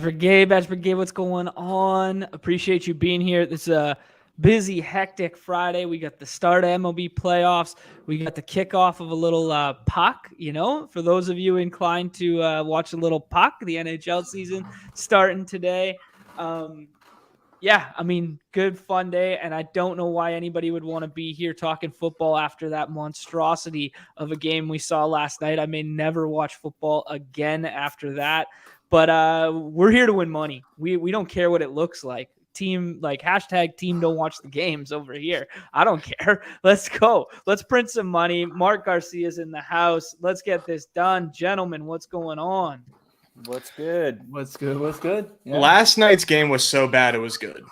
Badge Brigade, what's going on? Appreciate you being here. This is a busy, hectic Friday. We got the start of MLB playoffs. We got the kickoff of a little puck, for those of you inclined to watch a little puck, the NHL season starting today. Good fun day, and I don't know why anybody would want to be here talking football after that monstrosity of a game we saw last night. I may never watch football again after that, but we're here to win money. We don't care what it looks like. Team, like hashtag team don't watch the games over here. I don't care. Let's go. Let's print some money. Mark Garcia's in the house. Let's get this done. Gentlemen, what's going on? What's good? Yeah. Last night's game was so bad it was good.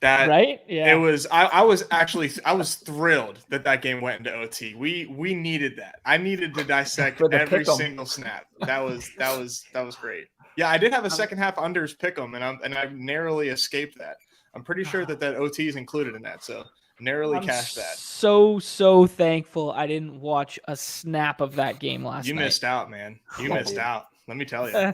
Right? Yeah. It was. I was thrilled that game went into OT. We needed that. I needed to dissect every single snap. That was great. Yeah, I did have a second half unders pick 'em, and I narrowly escaped that. I'm pretty sure that OT is included in that, so narrowly cashed that. So thankful I didn't watch a snap of that game last night. You missed out, man. You missed out. Let me tell you.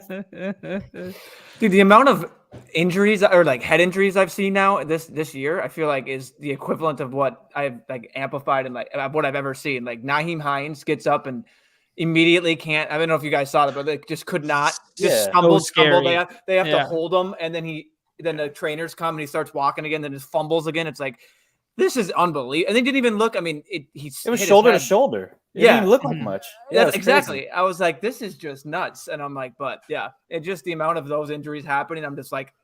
Dude, the amount of injuries or like head injuries I've seen now this year, I feel like is the equivalent of what I've like amplified and like what I've ever seen. Like Nyheim Hines gets up and immediately can't. I don't know if you guys saw that, but they just could not. Just stumble. They have to hold him, and then the trainers come and he starts walking again. Then just fumbles again. It's like this is unbelievable. And they didn't even look. I mean, it was shoulder to shoulder. It didn't even look like much. Yeah, that's exactly. Crazy. I was like, this is just nuts. And I'm like, but yeah, it just the amount of those injuries happening. I'm just like,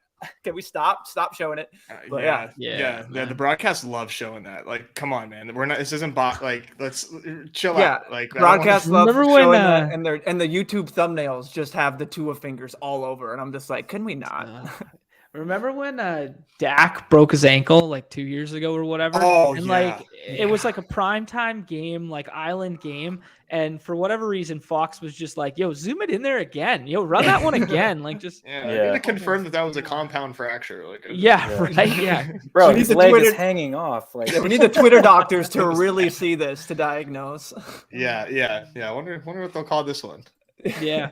can we stop showing it? But the broadcast loves showing that. Like, come on, man. We're not. This isn't let's chill out. Like, broadcast loves showing that, and the YouTube thumbnails just have the two of fingers all over, and I'm just like, can we not? Remember when Dak broke his ankle like 2 years ago or whatever? It was like a primetime game, like island game. And for whatever reason, Fox was just like, yo, zoom it in there again. Yo, run that one again. Like just I need to confirm that was a compound fracture. Like right. Yeah. Bro, his leg is hanging off. Like we need the Twitter doctors to really see this to diagnose. Yeah. I wonder what they'll call this one. Yeah.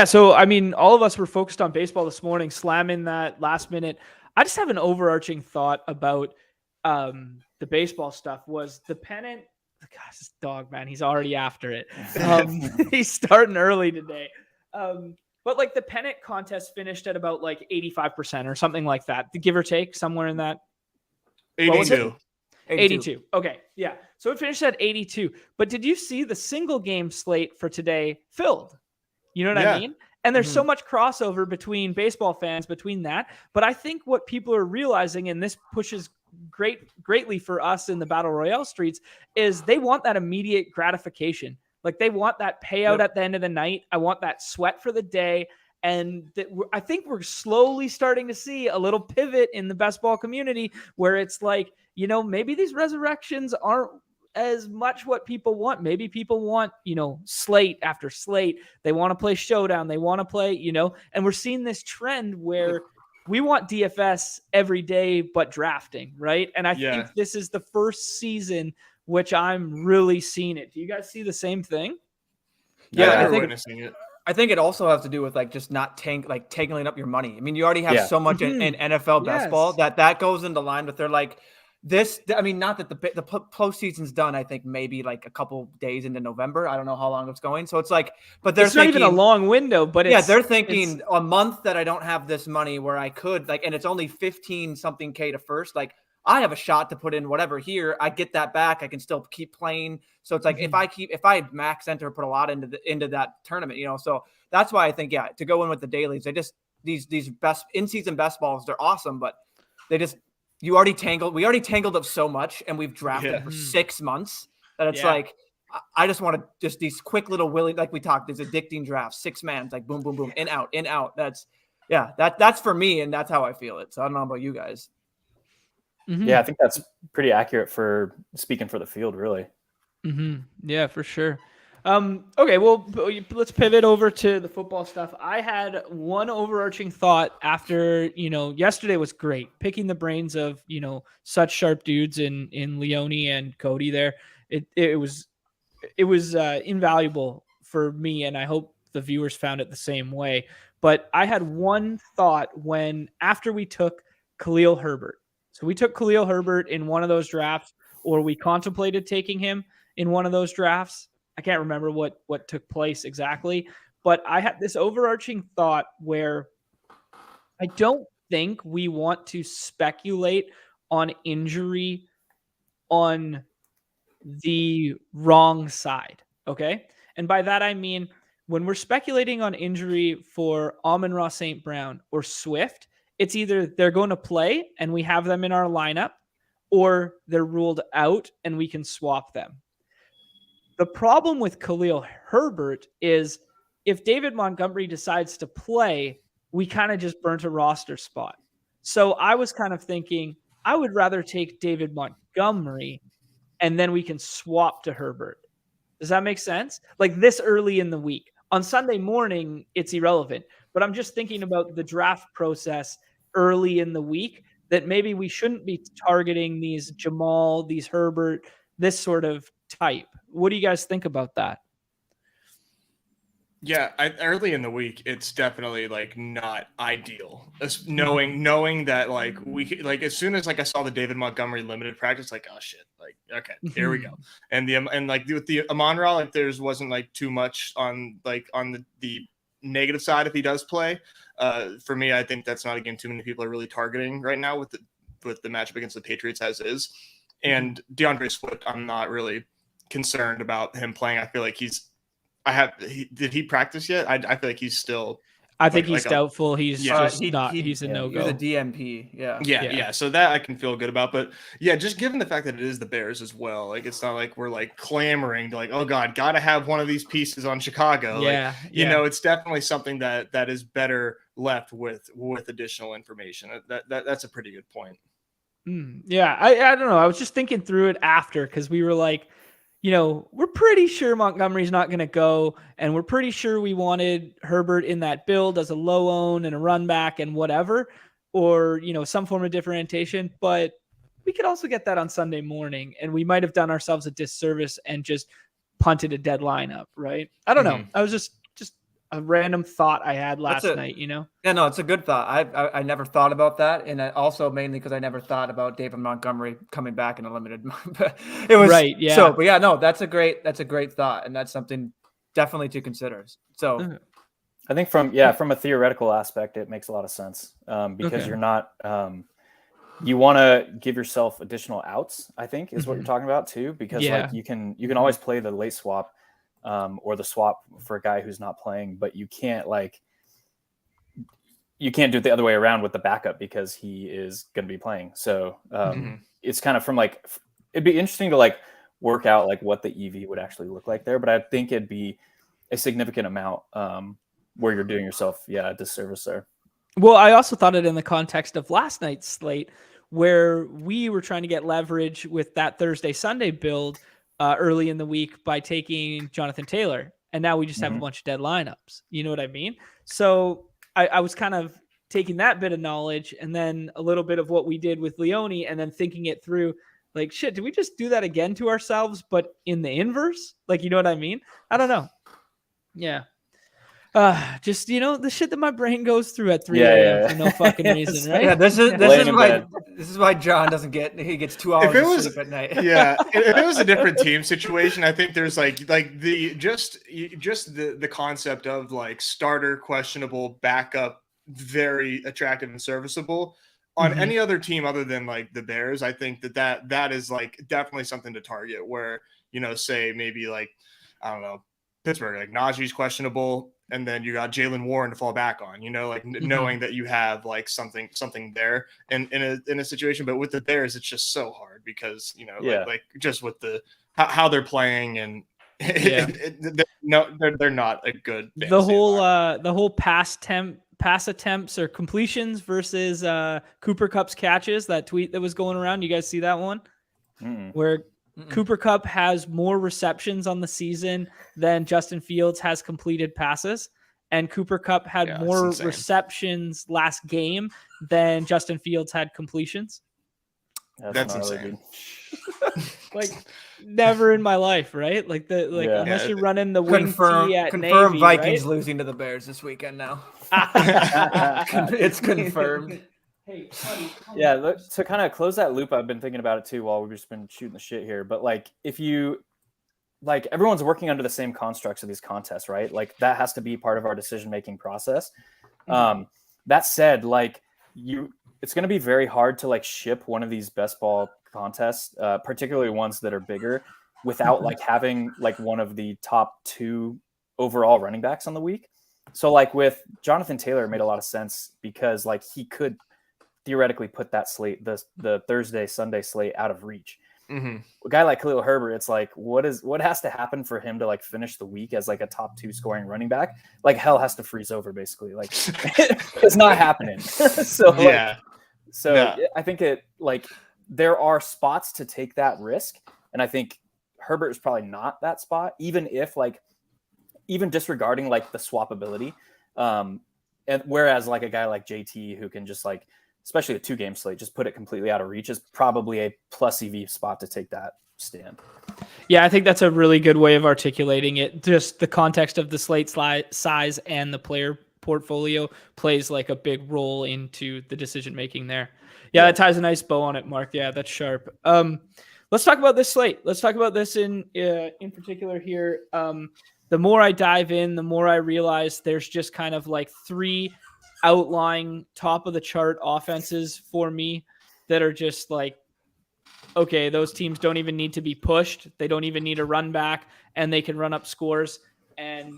So I mean, all of us were focused on baseball this morning, slamming that last minute. I just have an overarching thought about the baseball stuff. Was the pennant? Gosh, this dog, man, he's already after it. He's starting early today. But like the pennant contest finished at about like 85% or something like that, give or take, somewhere in that. 82. 82. Okay. Yeah. So it finished at 82. But did you see the single game slate for today filled? You know what I mean? And there's so much crossover between baseball fans between that. But I think what people are realizing, and this pushes greatly for us in the Battle Royale streets, is they want that immediate gratification. Like they want that payout at the end of the night. I want that sweat for the day. And I think we're slowly starting to see a little pivot in the best ball community where it's like, maybe these resurrections aren't as much what people want. Maybe people want, slate after slate. They want to play showdown. They want to play, and we're seeing this trend where we want DFS every day, but drafting, right? And I think this is the first season which I'm really seeing it. Do you guys see the same thing? Yeah, I think it also has to do with like just not tangling up your money. I mean, you already have so much in NFL baseball that goes into line with their like this. I mean, not that the postseason's done. I think maybe like a couple days into November. I don't know how long it's going. So it's like, but they're not even a long window. But they're thinking a month that I don't have this money where I could like, and it's only 15 something K to first. Like I have a shot to put in whatever here. I get that back. I can still keep playing. So it's like if I max enter, put a lot into that tournament, so that's why I think, to go in with the dailies, they just, these best in-season best balls, they're awesome, but we already tangled up so much and we've drafted for 6 months that it's like, I just want to just these quick little like we talked, these addicting drafts, 6 man, like boom, boom, boom, in, out. That's for me. And that's how I feel it. So I don't know about you guys. Mm-hmm. Yeah, I think that's pretty accurate for speaking for the field, really. Mm-hmm. Yeah, for sure. Okay, well, let's pivot over to the football stuff. I had one overarching thought after, yesterday was great. Picking the brains of, such sharp dudes in Leone and Cody there. It was invaluable for me, and I hope the viewers found it the same way. But I had one thought after we took Khalil Herbert. So we took Khalil Herbert in one of those drafts, or we contemplated taking him in one of those drafts. I can't remember what took place exactly, but I had this overarching thought where I don't think we want to speculate on injury on the wrong side. Okay. And by that, I mean, when we're speculating on injury for Amon-Ra St. Brown or Swift, it's either they're going to play and we have them in our lineup, or they're ruled out and we can swap them. The problem with Khalil Herbert is if David Montgomery decides to play, we kind of just burnt a roster spot. So I was kind of thinking I would rather take David Montgomery and then we can swap to Herbert. Does that make sense? Like this early in the week. On Sunday morning, it's irrelevant. But I'm just thinking about the draft process early in the week, that maybe we shouldn't be targeting these Jamal, these Herbert, this sort of type. What do you guys think about that? Yeah, early in the week, it's definitely like not ideal. Knowing that like as soon as like I saw the David Montgomery limited practice, like, oh shit, like okay, here we go. And like with the Amon-Ra, like wasn't like too much on the negative side if he does play. For me, I think that's not a game too many people are really targeting right now with the matchup against the Patriots as is. And DeAndre Swift, I'm not really concerned about him playing. I feel like did he practice yet? I feel like he's still. I think he's doubtful. He's he's a no-go. He's a DMP. Yeah. So that I can feel good about. But yeah, just given the fact that it is the Bears as well, like it's not like we're like clamoring to like, oh God, gotta have one of these pieces on Chicago. Yeah. Like, you know, it's definitely something that is better left with additional information. That's a pretty good point. Yeah, I don't know. I was just thinking through it after, because we were like, you know, we're pretty sure Montgomery's not going to go, and we're pretty sure we wanted Herbert in that build as a low own and a run back and whatever, or, you know, some form of differentiation. But we could also get that on Sunday morning, and we might have done ourselves a disservice and just punted a dead lineup, right? I don't know. I was just a random thought I had last night, you know? Yeah, no, it's a good thought. I never thought about that. And also mainly because I never thought about David Montgomery coming back in a limited. It was right. Yeah. So, but yeah, no, that's a great thought. And that's something definitely to consider. So I think from a theoretical aspect, it makes a lot of sense because you're not, you want to give yourself additional outs, I think is what you're talking about too, because like you can always play the late swap or the swap for a guy who's not playing, but you can't do it the other way around with the backup because he is going to be playing. So it's kind of from like, it'd be interesting to like work out like what the EV would actually look like there, but I think it'd be a significant amount where you're doing yourself a disservice there. Well, I also thought it in the context of last night's slate where we were trying to get leverage with that Thursday Sunday build early in the week by taking Jonathan Taylor. And now we just have a bunch of dead lineups. You know what I mean? So I was kind of taking that bit of knowledge and then a little bit of what we did with Leone and then thinking it through like, shit, did we just do that again to ourselves, but in the inverse? Like, you know what I mean? I don't know. Yeah. Just, you know, the shit that my brain goes through at 3 a.m. for no fucking reason, right? Yeah, this is why John he gets 2 hours of sleep at night. Yeah, if it was a different team situation, I think there's like the concept of like starter questionable, backup very attractive and serviceable. On any other team other than like the Bears, I think that is like definitely something to target where, you know, say maybe like, I don't know, Pittsburgh, like Najee's questionable, and then you got Jaylen Warren to fall back on, you know, like knowing that you have like something there in a situation. But with the Bears, it's just so hard because, you know, like just with the how they're playing and they're not a good the whole pass attempts or completions versus Cooper Kupp's catches. That tweet that was going around, you guys see that one where Cooper Kupp has more receptions on the season than Justin Fields has completed passes, and Cooper Kupp had more receptions last game than Justin Fields had completions. That's insane. Like never in my life, right? Like unless you're running the wing tee at Navy, Vikings right? losing to the Bears this weekend now. It's confirmed. Hey, buddy, yeah, to kind of close that loop, I've been thinking about it too while we've just been shooting the shit here. But like, if you like, everyone's working under the same constructs of these contests, right? Like that has to be part of our decision-making process. That said, like it's going to be very hard to like ship one of these best ball contests, particularly ones that are bigger, without like having like one of the top 2 overall running backs on the week. So like with Jonathan Taylor, it made a lot of sense because like he could theoretically put that slate, the Thursday, Sunday slate out of reach. A guy like Khalil Herbert, it's like, what has to happen for him to like finish the week as like a top 2 scoring running back? Like hell has to freeze over basically. Like it's not happening. I think it like there are spots to take that risk. And I think Herbert is probably not that spot, even disregarding like the swappability. And whereas like a guy like JT who can just like, especially a 2-game slate, just put it completely out of reach is probably a plus EV spot to take that stand. Yeah, I think that's a really good way of articulating it. Just the context of the slate size and the player portfolio plays like a big role into the decision making there. Yeah, that ties a nice bow on it, Mark. Yeah, that's sharp. Let's talk about this slate. Let's talk about this in particular here. The more I dive in, the more I realize there's just kind of like 3 outlying top of the chart offenses for me that are just like, okay, those teams don't even need to be pushed. They don't even need a run back and they can run up scores. And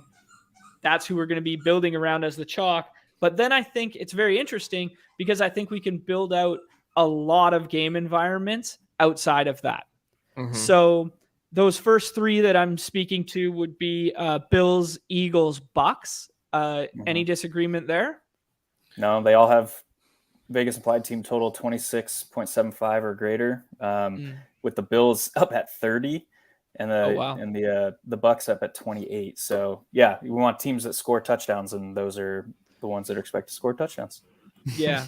that's who we're going to be building around as the chalk. But then I think it's very interesting because I think we can build out a lot of game environments outside of that. So those first 3 that I'm speaking to would be Bills, Eagles, Bucks. Any disagreement there? No, they all have Vegas implied team total 26.75 or greater, with the Bills up at 30 and the Bucks up at 28. So yeah, we want teams that score touchdowns, and those are the ones that are expected to score touchdowns. Yeah.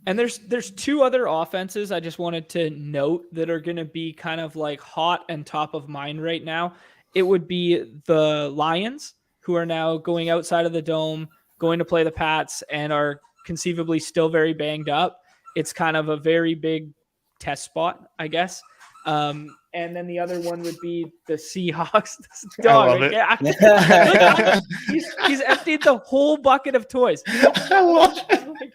And there's 2 other offenses I just wanted to note that are going to be kind of like hot and top of mind right now. It would be the Lions, who are now going outside of the dome, going to play the Pats, and are conceivably still very banged up. It's kind of a very big test spot, I guess. And then the other one would be the Seahawks. This dog, he's emptied the whole bucket of toys. I love it.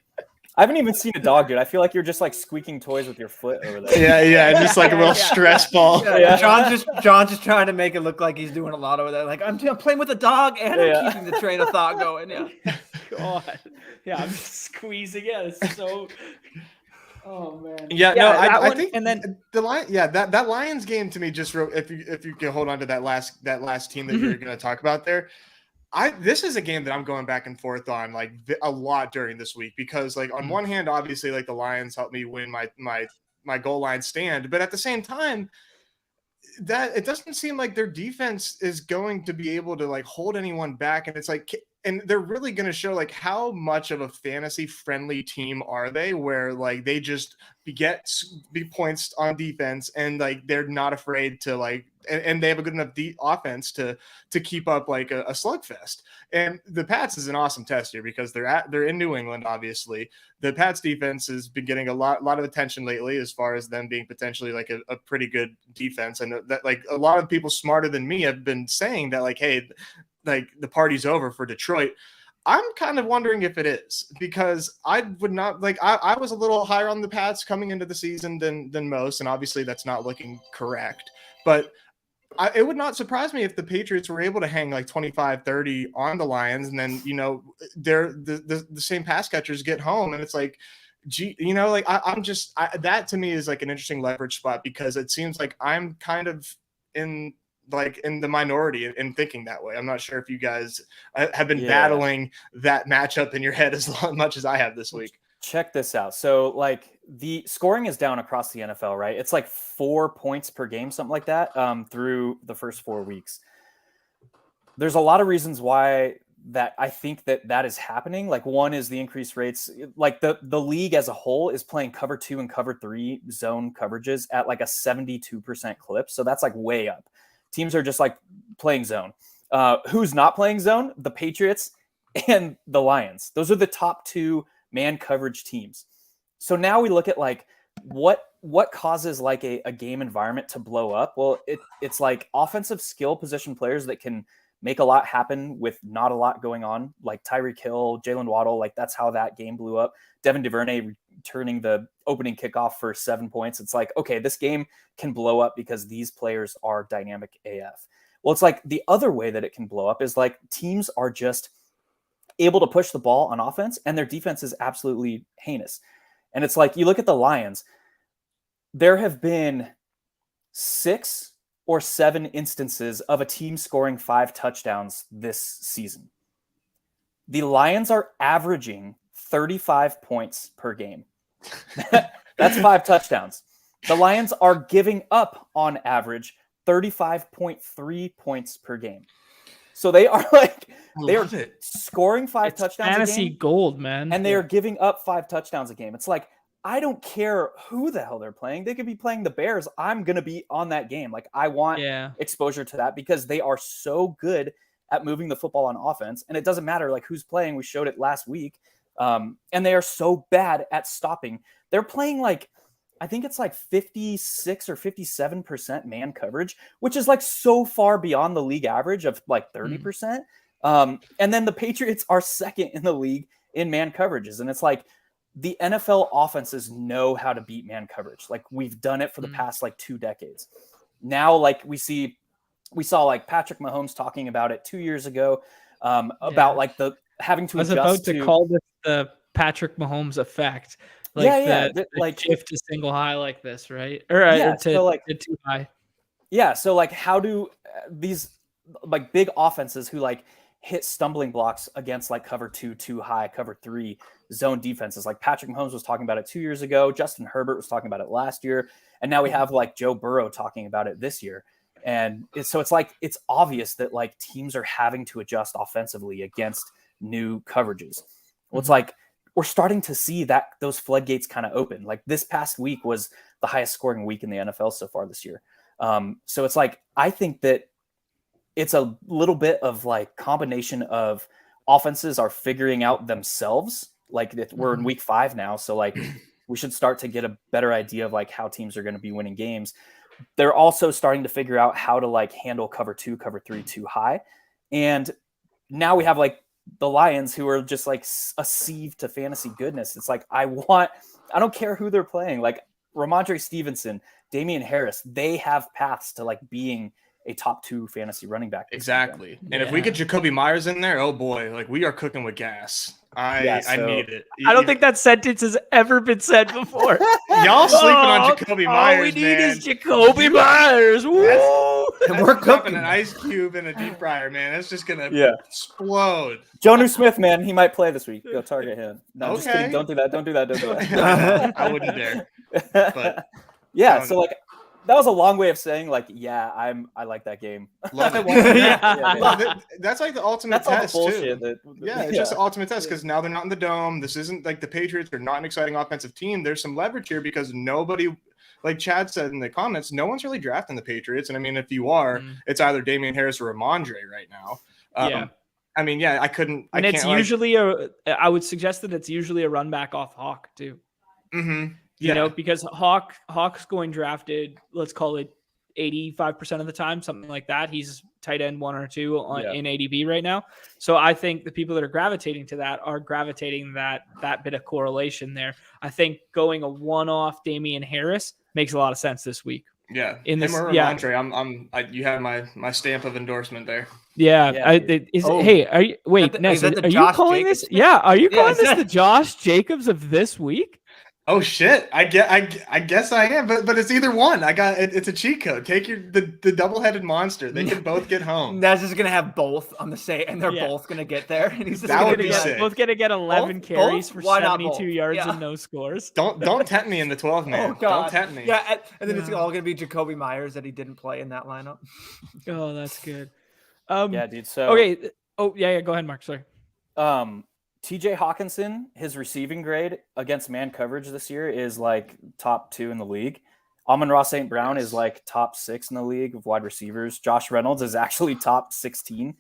I haven't even seen a dog, dude. I feel like you're just like squeaking toys with your foot over there. Yeah, just like a real stress ball. Yeah. John's just trying to make it look like he's doing a lot over there. Like I'm playing with a dog and I'm keeping the train of thought going. Yeah. God. Yeah, I'm just squeezing it. It's so. Oh man. I think and then the Lions. Yeah, that Lions game to me just if you can hold on to that last team that you're going to talk about there. This is a game that I'm going back and forth on like a lot during this week because like on one hand, obviously like the Lions helped me win my goal line stand, but at the same time, that it doesn't seem like their defense is going to be able to like hold anyone back, and it's like, and they're really going to show like how much of a fantasy friendly team are they, where like they just get big points on defense and like they're not afraid to like, and they have a good enough offense to keep up like a slugfest. And the Pats is an awesome test here because they're in New England. Obviously, the Pats defense has been getting a lot of attention lately as far as them being potentially like a pretty good defense, and that like a lot of people smarter than me have been saying that like, hey, like the party's over for Detroit. I'm kind of wondering if it is, because I would not like, I was a little higher on the Pats coming into the season than most. And obviously that's not looking correct, but it would not surprise me if the Patriots were able to hang like 25-30 on the Lions. And then, you know, they're the same pass catchers get home. And it's like, gee, you know, like that to me is like an interesting leverage spot, because it seems like I'm kind of in the minority in thinking that way. I'm not sure if you guys have been battling that matchup in your head as much as I have this week. Check this out. So like the scoring is down across the NFL, right? It's like 4 points per game, something like that, through the first 4 weeks. There's a lot of reasons why that I think that is happening. Like one is the increased rates. Like the league as a whole is playing cover 2 and cover 3 zone coverages at like a 72% clip. So that's like way up. Teams are just like playing zone. Who's not playing zone? The Patriots and the Lions. Those are the top 2 man coverage teams. So now we look at like what causes like a game environment to blow up. Well, it's like offensive skill position players that can make a lot happen with not a lot going on, like Tyreek Hill, Jalen Waddle. Like that's how that game blew up. Devin DuVernay returning the opening kickoff for 7 points. It's like, okay, this game can blow up because these players are dynamic AF. Well, it's like the other way that it can blow up is like teams are just able to push the ball on offense and their defense is absolutely heinous. And it's like, you look at the Lions, there have been 6 or 7 instances of a team scoring 5 touchdowns this season. The Lions are averaging 35 points per game. That's 5 touchdowns. The Lions are giving up on average 35.3 points per game. So they are like, they are scoring 5 touchdowns fantasy a game, gold, man. and they are giving up 5 touchdowns a game. It's like, I don't care who the hell they're playing. They could be playing the Bears. I'm going to be on that game. Like I want exposure to that because they are so good at moving the football on offense. And it doesn't matter like who's playing. We showed it last week. And they are so bad at stopping. They're playing like, I think it's like 56 or 57% man coverage, which is like so far beyond the league average of like 30%. And then the Patriots are second in the league in man coverages. And it's like, the NFL offenses know how to beat man coverage. Like we've done it for the past like 2 decades. Now, like we saw like Patrick Mahomes talking about it 2 years ago about like the having to adjust. I was about to call this the Patrick Mahomes effect. Like like shift to single high like this, right? Or to too high. Yeah. So like how do these like big offenses who like hit stumbling blocks against like cover 2 too high, cover 3 zone defenses. Like Patrick Mahomes was talking about it 2 years ago. Justin Herbert was talking about it last year. And now we have like Joe Burrow talking about it this year. And so it's like, it's obvious that like teams are having to adjust offensively against new coverages. Well, it's like, we're starting to see that those floodgates kind of open. Like this past week was the highest scoring week in the NFL so far this year. So it's like, I think that it's a little bit of like combination of offenses are figuring out themselves. Like we're in week 5 now. So like we should start to get a better idea of like how teams are going to be winning games. They're also starting to figure out how to like handle cover 2, cover 3 too high. And now we have like the Lions who are just like a sieve to fantasy goodness. It's like, I don't care who they're playing. Like Ramondre Stevenson, Damian Harris, they have paths to like being a top 2 fantasy running back. Exactly. And if we get Jacoby Myers in there, oh boy, like we are cooking with gas. I need it. I don't think that sentence has ever been said before. Y'all sleeping on Jacoby Myers. All we need is Jacoby Myers. Woo! And we're cooking an ice cube in a deep fryer, man. That's just gonna explode. Jonnu Smith, man, he might play this week. Go target him. No, just kidding. Don't do that. Don't do that. I wouldn't dare. But yeah, so like that was a long way of saying like, yeah, I like that game. Love it. That's like the ultimate test too. It's just the ultimate test because now they're not in the dome. This isn't like the Patriots are not an exciting offensive team. There's some leverage here because nobody, like Chad said in the comments, no one's really drafting the Patriots. And I mean, if you are, it's either Damian Harris or Ramondre right now. I mean, I couldn't. And it's usually I would suggest that it's usually a run back off Hawk too. Mm-hmm. You know, because Hawk's going drafted, let's call it 85% of the time, something like that. He's tight end 1 or 2 in ADP right now. So I think the people that are gravitating to that are gravitating that bit of correlation there. I think going a one-off Damian Harris makes a lot of sense this week. Yeah. In this, Ramondre, you have my stamp of endorsement there. Yeah. Hey, are you Ness, are you calling this? Yeah. Are you calling this the Josh Jacobs of this week? Oh shit! I guess I am, but it's either one. It's a cheat code. Take the double-headed monster. They can both get home. Naz is gonna have both on the same, and they're both gonna get there. And he's that would be sick. Both gonna get 11 carries for 72 yards and no scores. Don't tempt me in the 12 man. Oh, God. Don't tempt me. Yeah, and then it's all gonna be Jacoby Myers that he didn't play in that lineup. Oh, that's good. Yeah, dude. So okay. Oh, yeah. Go ahead, Mark. Sorry. TJ Hawkinson, his receiving grade against man coverage this year is like top 2 in the league. Amon-Ra St. Brown is like top 6 in the league of wide receivers. Josh Reynolds is actually top 16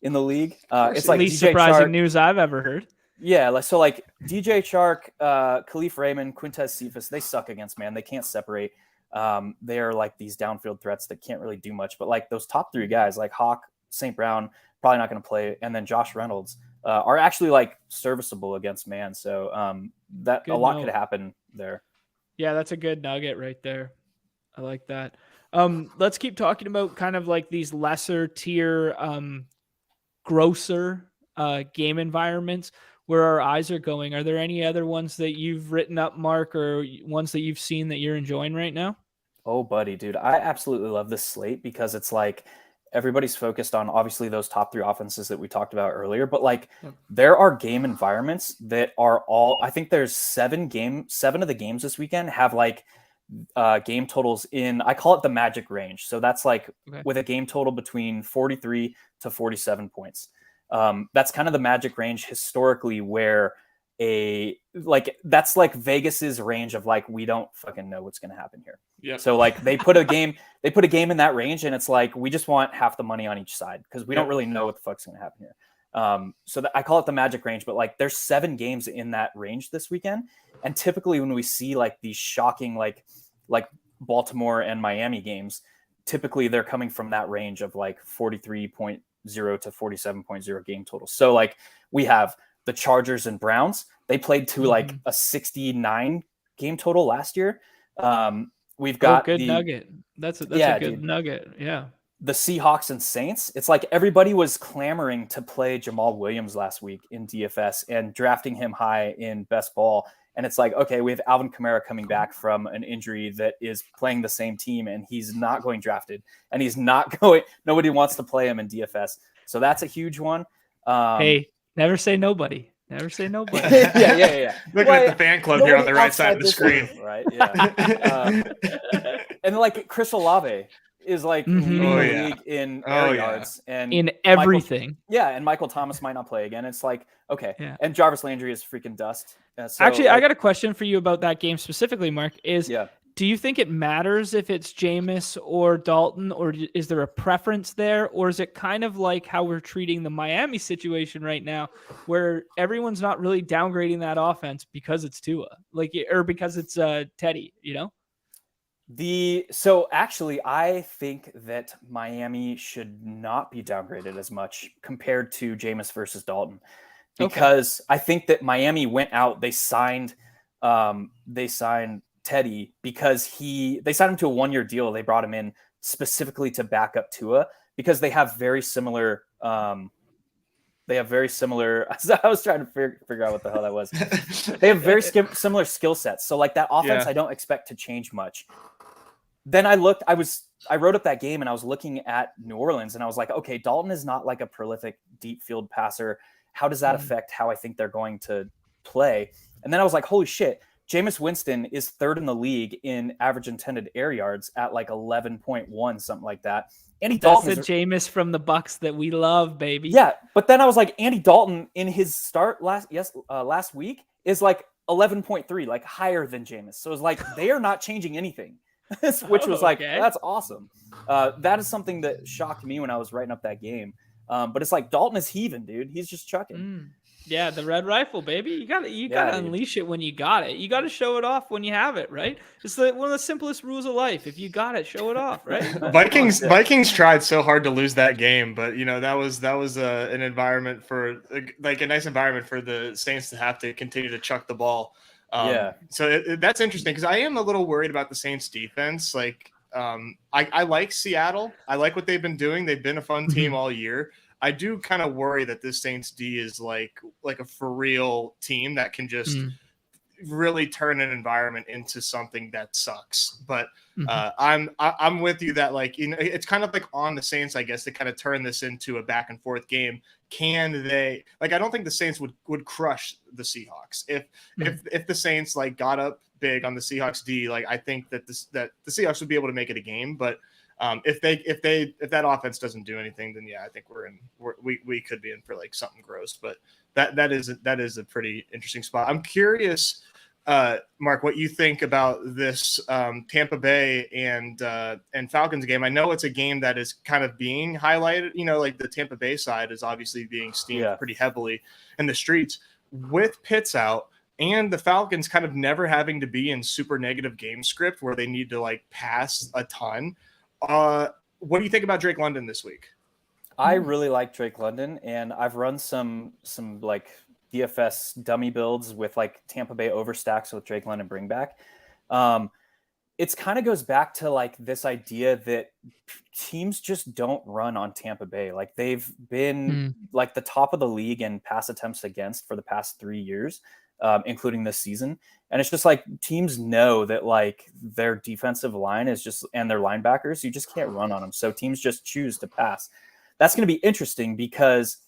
in the league. It's like least DJ surprising Chark. News I've ever heard. Yeah, like DJ Chark, Khalif Raymond, Quintez Cephas, they suck against man. They can't separate. They are like these downfield threats that can't really do much. But like those top 3 guys, like Hawk, St. Brown, probably not going to play, and then Josh Reynolds are actually like serviceable against man. So that good a lot could happen there. Yeah, that's a good nugget right there. I like that. Let's keep talking about kind of like these lesser tier, grosser game environments where our eyes are going. Are there any other ones that you've written up, Mark, or ones that you've seen that you're enjoying right now? Oh, buddy, dude, I absolutely love this slate because it's like everybody's focused on obviously those top 3 offenses that we talked about earlier, but like there are game environments that are all, I think there's 7 of the games this weekend have like game totals in, I call it the magic range. So that's like with a game total between 43 to 47 points. That's kind of the magic range historically where that's like Vegas's range of like, we don't fucking know what's going to happen here. Yeah. So like they put a game in that range and it's like, we just want half the money on each side because we don't really know what the fuck's going to happen here. So I call it the magic range, but like there's 7 games in that range this weekend. And typically when we see like these shocking, like Baltimore and Miami games, typically they're coming from that range of like 43.0 to 47.0 game total. So like we have the Chargers and Browns, they played to like a 69 game total last year. We've got good nugget. That's a good nugget. Yeah. The Seahawks and Saints. It's like everybody was clamoring to play Jamal Williams last week in DFS and drafting him high in best ball. And it's like, okay, we have Alvin Kamara coming back from an injury that is playing the same team and he's not going drafted and he's not going, nobody wants to play him in DFS. So that's a huge one. Hey, never say nobody. Never say nobody. yeah. Looking at the fan club here on the right side of the screen. Right. Yeah. And like Chris Olave is like leading the league in air yards and in everything. And Michael Thomas might not play again. It's like, okay. Yeah. And Jarvis Landry is freaking dust. So, actually, I got a question for you about that game specifically, Mark. Do you think it matters if it's Jameis or Dalton, or is there a preference there? Or is it kind of like how we're treating the Miami situation right now, where everyone's not really downgrading that offense because it's Tua, or because it's Teddy, you know? So actually, I think that Miami should not be downgraded as much compared to Jameis versus Dalton, because I think that Miami went out, they signed Teddy because they signed him to a 1-year deal. They brought him in specifically to back up Tua because they have very similar. I was trying to figure out what the hell that was. They have very similar skill sets. So like that offense, I don't expect to change much. Then I wrote up that game and I was looking at New Orleans and I was like, okay, Dalton is not like a prolific deep field passer. How does that affect how I think they're going to play? And then I was like, holy shit, Jameis Winston is 3rd in the league in average intended air yards at like 11.1, something like that. Andy Dalton is Jameis from the Bucks that we love, baby. Yeah, but then I was like, Andy Dalton in his start last week is like 11.3, like higher than Jameis. So it's like they are not changing anything, which was like, that's awesome. That is something that shocked me when I was writing up that game. But it's like Dalton is heaving, dude. He's just chucking. Yeah, the red rifle, baby. You gotta unleash it when you got it. You gotta show it off when you have it, right? It's one of the simplest rules of life. If you got it, show it off, right? Vikings tried so hard to lose that game, but that was an environment for like a nice environment for the Saints to have to continue to chuck the ball. So that's interesting because I am a little worried about the Saints defense. Like, I like Seattle. I like what they've been doing. They've been a fun team all year. I do kind of worry that this Saints D is like a for real team that can just really turn an environment into something that sucks. But I'm with you that it's kind of like on the Saints, I guess, to kind of turn this into a back and forth game. Can they I don't think the Saints would crush the Seahawks if the Saints got up big on the Seahawks D. Like I think that that the Seahawks would be able to make it a game, but if that offense doesn't do anything, then yeah, I think we could be in for like something gross. But that is a pretty interesting spot. I'm curious, Mark, what you think about this Tampa Bay and Falcons game. I know it's a game that is kind of being highlighted. You know, like the Tampa Bay side is obviously being steamed pretty heavily in the streets with Pitts out. And the Falcons kind of never having to be in super negative game script where they need to like pass a ton. What do you think about Drake London this week? I really like Drake London, and I've run some like DFS dummy builds with like Tampa Bay overstacks with Drake London bring back. It's kind of goes back to like this idea that teams just don't run on Tampa Bay. Like they've been like the top of the league in pass attempts against for the past 3 years. Including this season. And it's just like teams know that like their defensive line is just, and their linebackers, you just can't run on them. So teams just choose to pass. That's going to be interesting because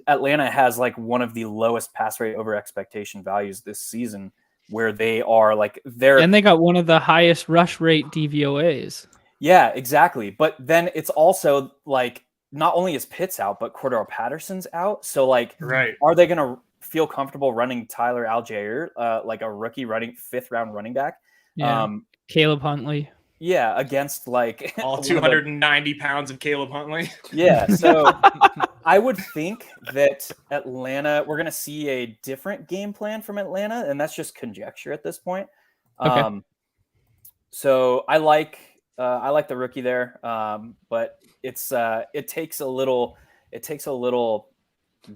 Atlanta has like one of the lowest pass rate over expectation values this season, where they are like and they got one of the highest rush rate DVOAs. Yeah, exactly. But then it's also like, not only is Pitts out, but Cordell Patterson's out. So like, are they going to feel comfortable running Tyler Algier, like a rookie running 5th round running back? Caleb Huntley. Yeah, against like all 290 pounds of Caleb Huntley. Yeah, so I would think that Atlanta, we're going to see a different game plan from Atlanta, and that's just conjecture at this point. Okay. So I like the rookie there, but it takes a little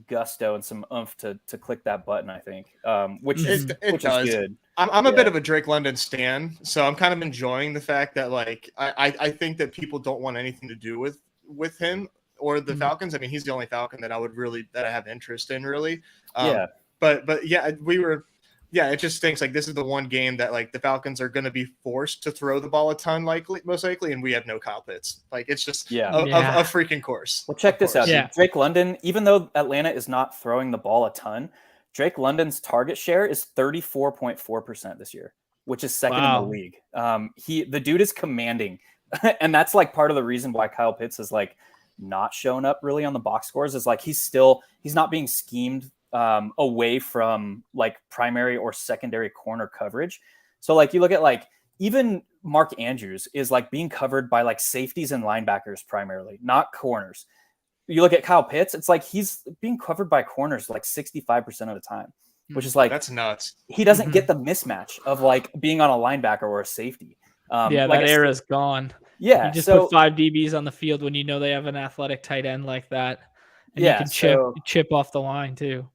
gusto and some oomph to click that button, I think, which is good. I'm a bit of a Drake London stan, so I'm kind of enjoying the fact that like I think that people don't want anything to do with him or the Falcons. I mean, he's the only Falcon that I have interest in, really. But yeah, it just stinks. Like this is the one game that like the Falcons are going to be forced to throw the ball a ton, most likely, and we have no Kyle Pitts. Like it's just a freaking course. Well, check this out. Yeah. Drake London, even though Atlanta is not throwing the ball a ton, Drake London's target share is 34.4% this year, which is second in the league. The dude is commanding, and that's like part of the reason why Kyle Pitts is like not showing up really on the box scores. Is like he's not being schemed away from like primary or secondary corner coverage. So like you look at like even Mark Andrews is like being covered by like safeties and linebackers primarily, not corners. You look at Kyle Pitts, it's like he's being covered by corners like 65% of the time, which is like that's nuts. He doesn't get the mismatch of like being on a linebacker or a safety. Like that era's gone. Yeah, you just put 5 DBs on the field when you know they have an athletic tight end like that, and you can chip off the line too.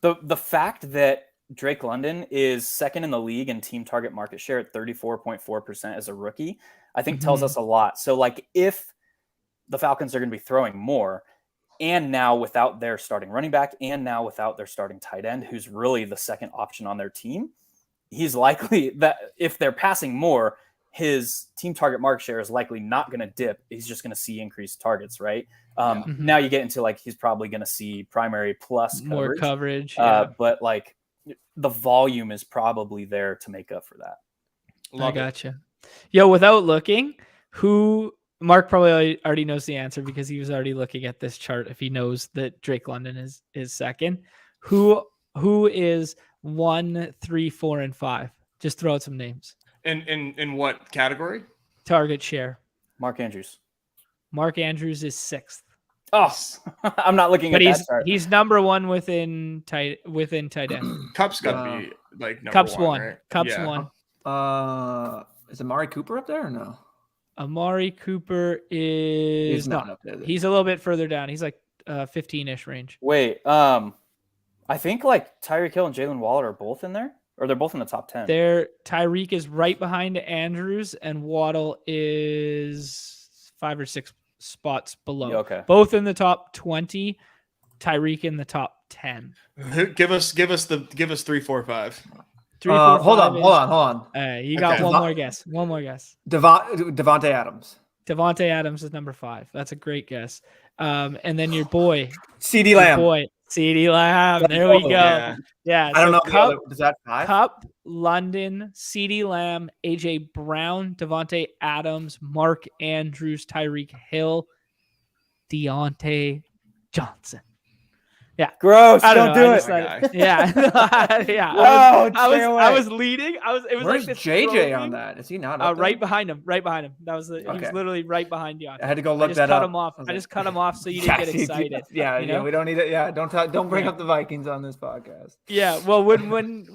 The fact that Drake London is second in the league in team target market share at 34.4% as a rookie, I think tells us a lot. So like if the Falcons are going to be throwing more, and now without their starting running back, and now without their starting tight end, who's really the second option on their team, he's likely that if they're passing more, his team target market share is likely not going to dip. He's just going to see increased targets, right? Now you get into like he's probably going to see primary plus coverage, more coverage, but like the volume is probably there to make up for that. I gotcha. Yo, without looking, Mark probably already knows the answer because he was already looking at this chart. If he knows that Drake London is second, who is 1, 3, 4, and 5? Just throw out some names. In what category? Target share. Mark Andrews. Mark Andrews is 6th. Oh, I'm not looking at that chart. He's number 1 within tight end. Cup's got to be like number Cup's 1. 1. Right? Cup's 1. Is Amari Cooper up there or no? Amari Cooper is he's not up there. He's a little bit further down. He's like 15-ish range. Wait, I think like Tyreek Hill and Jalen Waller are both in there, or they're both in the top 10. Tyreek is right behind Andrews, and Waddle is 5 or 6 spots below. Yeah, okay. Both in the top 20. Tyreek in the top 10. Give us 3, 4, 5. 3, 4, 5 hold on. You got one more guess. Devontae Adams. Devontae Adams is number 5. That's a great guess. And then your boy, CeeDee Lamb. CeeDee Lamb. There we go. Yeah. I don't know. Cup, is that 5? Cup, London, CeeDee Lamb, AJ Brown, Devontae Adams, Mark Andrews, Tyreek Hill, Deontay Johnson. Yeah. Gross. Don't do it. Yeah. Yeah. I was leading. It was Where's like this JJ on that? Is he not up there? right behind him. Right behind him. He was literally right behind Deontay. I had to go look that cut up. him off. I just cut him off so you didn't get excited. Yeah, we don't need it. Yeah, don't bring up the Vikings on this podcast. Yeah, well, when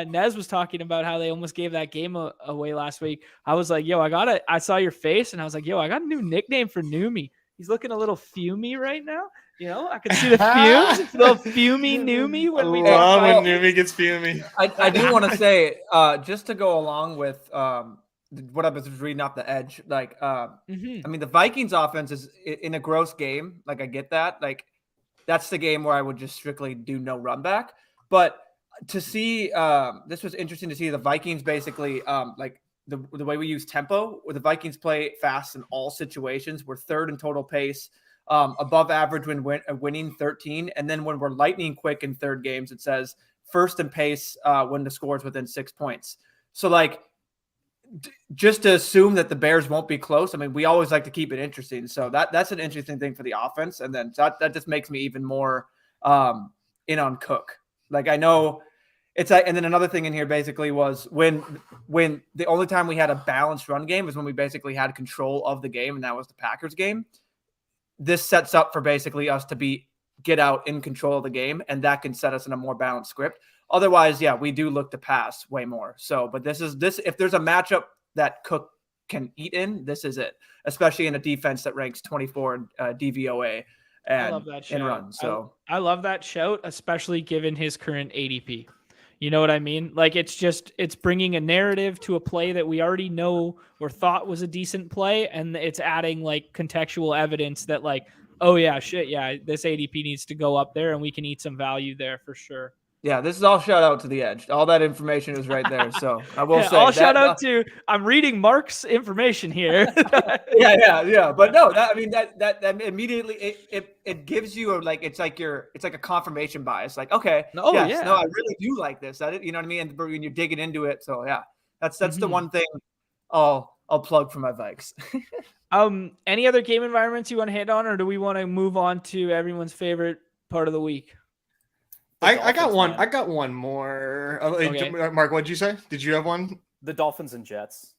Nez was talking about how they almost gave that game away last week, I was like, yo, I saw your face, and I was like, yo, I got a new nickname for Noomy. He's looking a little fumey right now. You know, I can see the fumes, little fumey Noomy when we love when Noomy gets fumey. I do want to say, just to go along with what I was reading off the edge, like, I mean, the Vikings offense is in a gross game. Like, I get that. Like, that's the game where I would just strictly do no run back. But to see, this was interesting to see the Vikings basically, like, the way we use tempo, where the Vikings play fast in all situations. We're third in total pace, above average when winning 13. And then when we're lightning quick in third games, it says first in pace when the score is within 6 points. So, like, just to assume that the Bears won't be close. I mean, we always like to keep it interesting. So that's an interesting thing for the offense. And then that just makes me even more in on Cook. Like, I know it's like, and then another thing in here basically was when the only time we had a balanced run game is when we basically had control of the game, and that was the Packers game. This sets up for basically us to get out in control of the game, and that can set us in a more balanced script. Otherwise, yeah, we do look to pass way more. So, but this if there's a matchup that Cook can eat in, this is it, especially in a defense that ranks 24 in DVOA and in run. So I love that shout, especially given his current ADP. You know what I mean? Like, it's bringing a narrative to a play that we already know or thought was a decent play, and it's adding like contextual evidence that, like, oh yeah, shit, yeah, this ADP needs to go up there, and we can eat some value there for sure. Yeah, this is all shout out to the edge. All that information is right there. So I will say, shout out to. I'm reading Mark's information here. yeah. But no, that immediately it gives you it's like a confirmation bias. Like, okay, no, I really do like this. You know what I mean? And when you're digging into it, so yeah, that's the one thing I'll plug for my Vikes. Any other game environments you want to hit on, or do we want to move on to everyone's favorite part of the week? I got one. I got one more. Okay. Mark, what did you say? Did you have one? The Dolphins and Jets.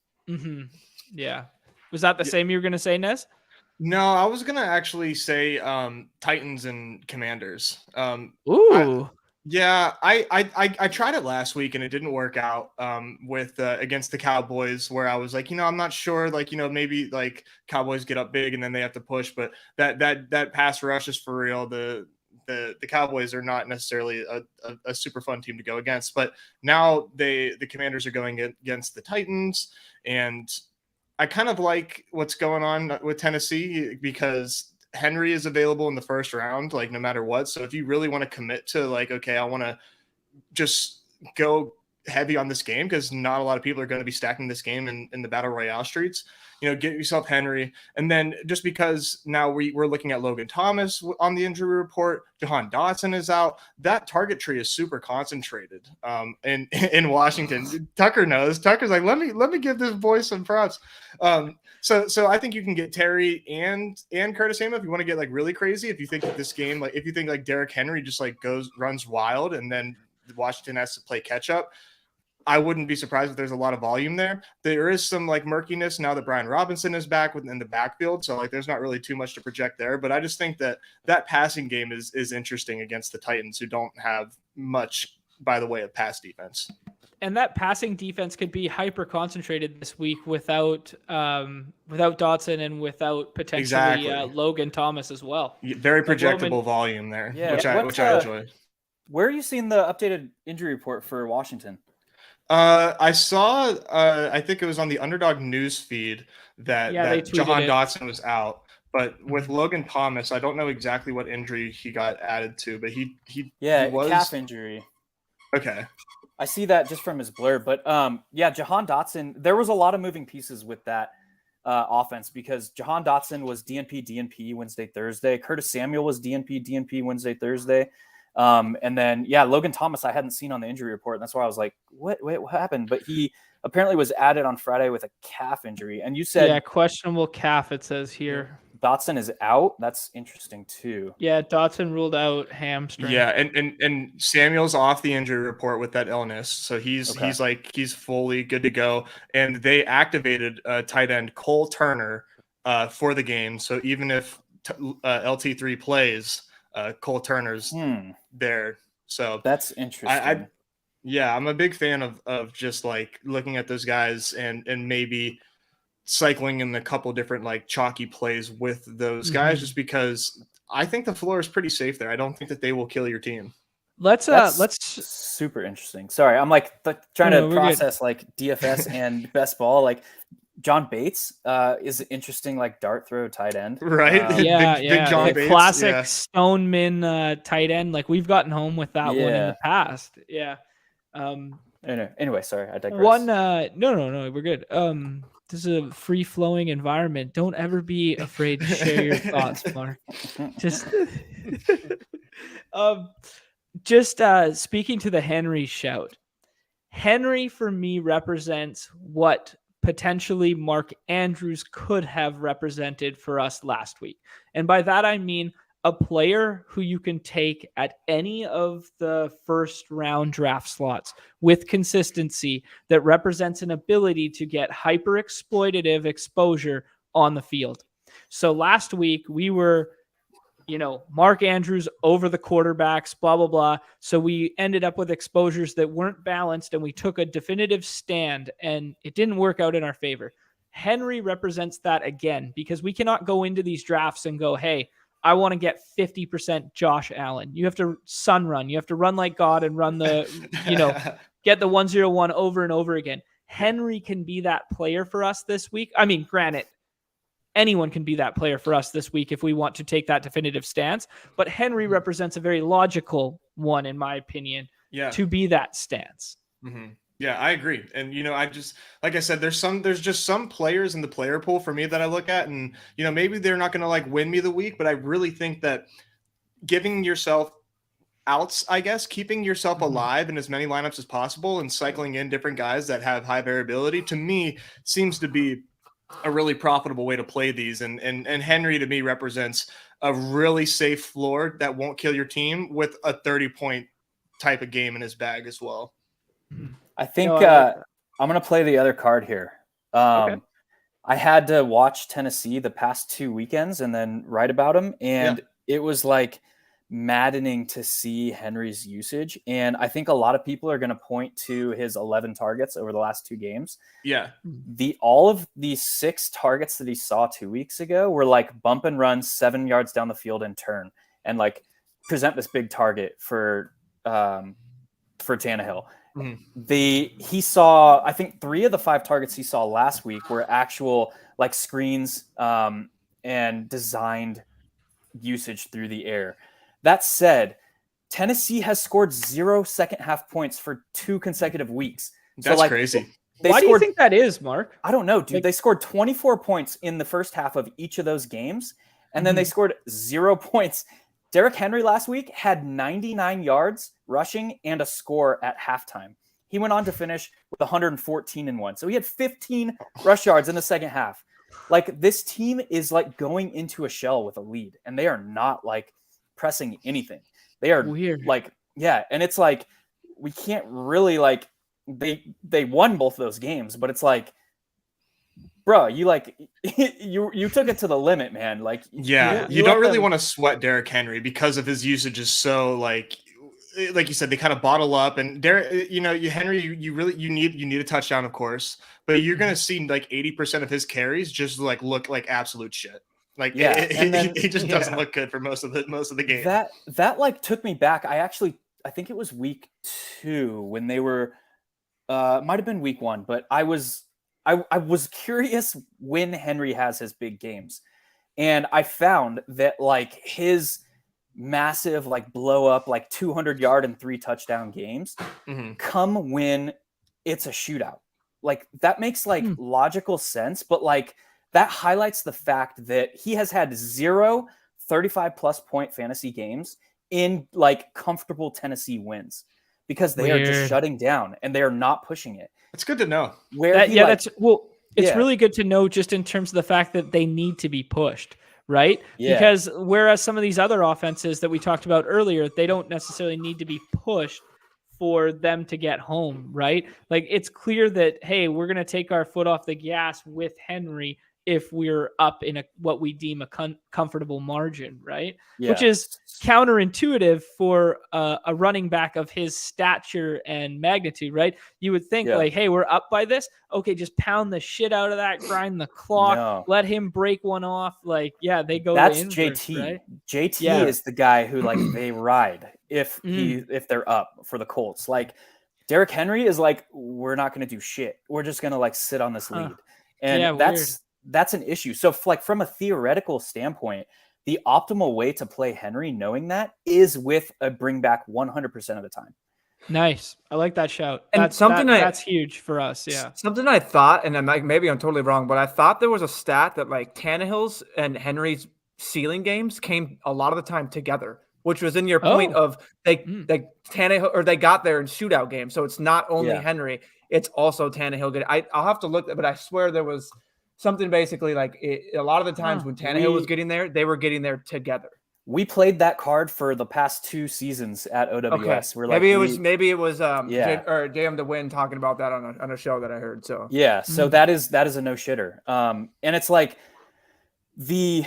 Yeah. Was that the same you were going to say, Nez? No, I was going to actually say Titans and Commanders. Ooh. I tried it last week and it didn't work out with against the Cowboys, where I was like, I'm not sure, like, maybe like Cowboys get up big and then they have to push, but that pass rush is for real. The Cowboys are not necessarily a super fun team to go against, but now the Commanders are going against the Titans, and I kind of like what's going on with Tennessee because Henry is available in the first round, like no matter what. So if you really want to commit to like, okay, I want to just go heavy on this game because not a lot of people are going to be stacking this game in the Battle Royale streets, get yourself Henry. And then just because now we're looking at Logan Thomas on the injury report, Jahan Dotson is out. That target tree is super concentrated in Washington. Tucker knows. Tucker's like, let me give this boy some props. So I think you can get Terry and Curtis Samuel if you want to get like really crazy. If you think that this game, like if you think like Derrick Henry just like runs wild and then Washington has to play catch up, I wouldn't be surprised if there's a lot of volume there. There is some like murkiness now that Brian Robinson is back in the backfield. So like there's not really too much to project there, but I just think that passing game is interesting against the Titans, who don't have much by the way of pass defense. And that passing defense could be hyper concentrated this week without Dotson and without potentially Logan Thomas as well. Very projectable volume there, which I enjoy. Where are you seeing the updated injury report for Washington? I saw, I think it was on the Underdog news feed that Jahan Dotson was out, but with Logan Thomas, I don't know exactly what injury he got added to, but he was calf injury. Okay. I see that just from his blur, but Jahan Dotson, there was a lot of moving pieces with that offense because Jahan Dotson was DNP Wednesday, Thursday. Curtis Samuel was DNP Wednesday, Thursday. And then, yeah, Logan Thomas, I hadn't seen on the injury report. And that's why I was like, what happened? But he apparently was added on Friday with a calf injury. And you said, yeah, questionable calf, it says here. Dotson is out. That's interesting too. Yeah, Dotson ruled out hamstring. Yeah, and Samuel's off the injury report with that illness, so he's fully good to go. And they activated tight end Cole Turner for the game. So even if LT3 plays, Cole Turner's there. So that's interesting. I'm a big fan of just like looking at those guys and maybe cycling in a couple different like chalky plays with those guys, just because I think the floor is pretty safe there. I don't think that they will kill your team. Let's super interesting. Sorry, I'm like trying to process like DFS and best ball. Like John Bates is an interesting like dart throw tight end, right? Big John Bates, classic Stoneman tight end. Like we've gotten home with that one in the past. Yeah. Anyway, sorry, I digress. No, we're good. This is a free-flowing environment. Don't ever be afraid to share your thoughts, Mark. Just speaking to the Henry shout. Henry, for me, represents what potentially Mark Andrews could have represented for us last week. And by that, I mean a player who you can take at any of the first round draft slots with consistency that represents an ability to get hyper exploitative exposure on the field. So last week we were, Mark Andrews over the quarterbacks, blah, blah, blah. So we ended up with exposures that weren't balanced and we took a definitive stand and it didn't work out in our favor. Henry represents that again, because we cannot go into these drafts and go, hey, I want to get 50% Josh Allen. You have to sun run. You have to run like God and run the, get the 101 over and over again. Henry can be that player for us this week. I mean, granted, anyone can be that player for us this week if we want to take that definitive stance. But Henry represents a very logical one, in my opinion, to be that stance. Mm-hmm. Yeah, I agree. And, I just, like I said, there's just some players in the player pool for me that I look at and, maybe they're not going to like win me the week, but I really think that giving yourself outs, I guess, keeping yourself alive in as many lineups as possible and cycling in different guys that have high variability, to me, seems to be a really profitable way to play these. And Henry, to me, represents a really safe floor that won't kill your team with a 30-point type of game in his bag as well. I think I'm going to play the other card here. Okay. I had to watch Tennessee the past 2 weekends and then write about them. And it was like maddening to see Henry's usage. And I think a lot of people are going to point to his 11 targets over the last 2 games. Yeah. All of these 6 targets that he saw 2 weeks ago were like bump and run 7 yards down the field and turn and like present this big target for Tannehill. He saw, I think 3 of the 5 targets he saw last week were actual like screens and designed usage through the air. That said, Tennessee has scored 0 second half points for 2 consecutive weeks. That's crazy. Why do you think that is, Mark? I don't know, dude. They scored 24 points in the first half of each of those games, and then they scored 0 points. Derrick Henry last week had 99 yards rushing and a score at halftime. He went on to finish with 114 and 1. So he had 15 rush yards in the second half. Like, this team is like going into a shell with a lead, and they are not like pressing anything. They are weird. Like, and it's like we can't really like they won both of those games, but it's like, bro, you like you took it to the limit, man. Like, you don't really want to sweat Derrick Henry because of his usage is so like you said, they kind of bottle up. And Derrick, Henry, you need a touchdown, of course, but you're gonna see like 80% of his carries just like look like absolute shit. Like, he just doesn't look good for most of the game. That like took me back. I think it was week 2 when they were might have been week 1, but I was curious when Henry has his big games. And I found that like his massive like blow up like 200-yard and 3 touchdown games come when it's a shootout. Like, that makes like logical sense, but like that highlights the fact that he has had 0 35+ point fantasy games in like comfortable Tennessee wins because they are just shutting down and they are not pushing it. It's good to know. It's really good to know just in terms of the fact that they need to be pushed, right? Yeah. Because whereas some of these other offenses that we talked about earlier, they don't necessarily need to be pushed for them to get home, right? Like it's clear that, hey, we're going to take our foot off the gas with Henry if we're up in what we deem a comfortable margin, right? Yeah. Which is counterintuitive for a running back of his stature and magnitude, right? You would think like, hey, we're up by this. Okay, just pound the shit out of that, grind the clock, let him break one off. Like, they go. That's to inverse, JT. right? JT is the guy who like they ride if they're up for the Colts. Like Derrick Henry is like, we're not going to do shit. We're just going to like sit on this lead, and that's an issue. So like from a theoretical standpoint, the optimal way to play Henry, knowing that, is with a bring back 100% of the time. Nice. I like that shout. And that's huge for us. Yeah. Something I thought, and maybe I'm totally wrong, but I thought there was a stat that like Tannehill's and Henry's ceiling games came a lot of the time together, which was in your point of they Tannehill, or they got there in shootout games. So it's not only Henry, it's also Tannehill. I'll have to look, but I swear there was something basically like a lot of the times when Tannehill was getting there, they were getting there together. We played that card for the past 2 seasons at OWS. Okay. We're maybe it was JM the Win talking about that on a show that I heard. So so that is a no shitter. And it's like the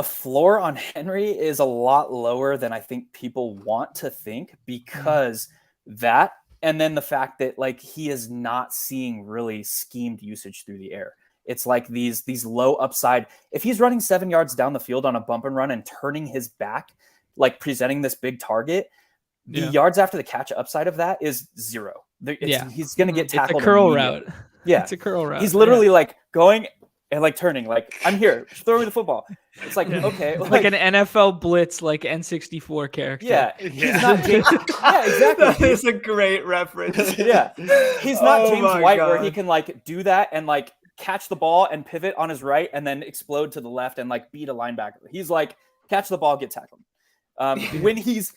floor on Henry is a lot lower than I think people want to think, because that, and then the fact that like he is not seeing really schemed usage through the air. It's like these low upside. If he's running 7 yards down the field on a bump and run and turning his back, like presenting this big target, the yards after the catch upside of that is 0. He's going to get tackled. It's a curl route. Yeah. It's a curl route. He's literally like going and like turning, like, I'm here, throw me the football. It's like, okay. Like an NFL blitz, like N64 character. Yeah. He's not James. Yeah, exactly. That is a great reference. Yeah. He's not James White where he can like do that and like catch the ball and pivot on his right and then explode to the left and like beat a linebacker. He's like, catch the ball, get tackled. When he's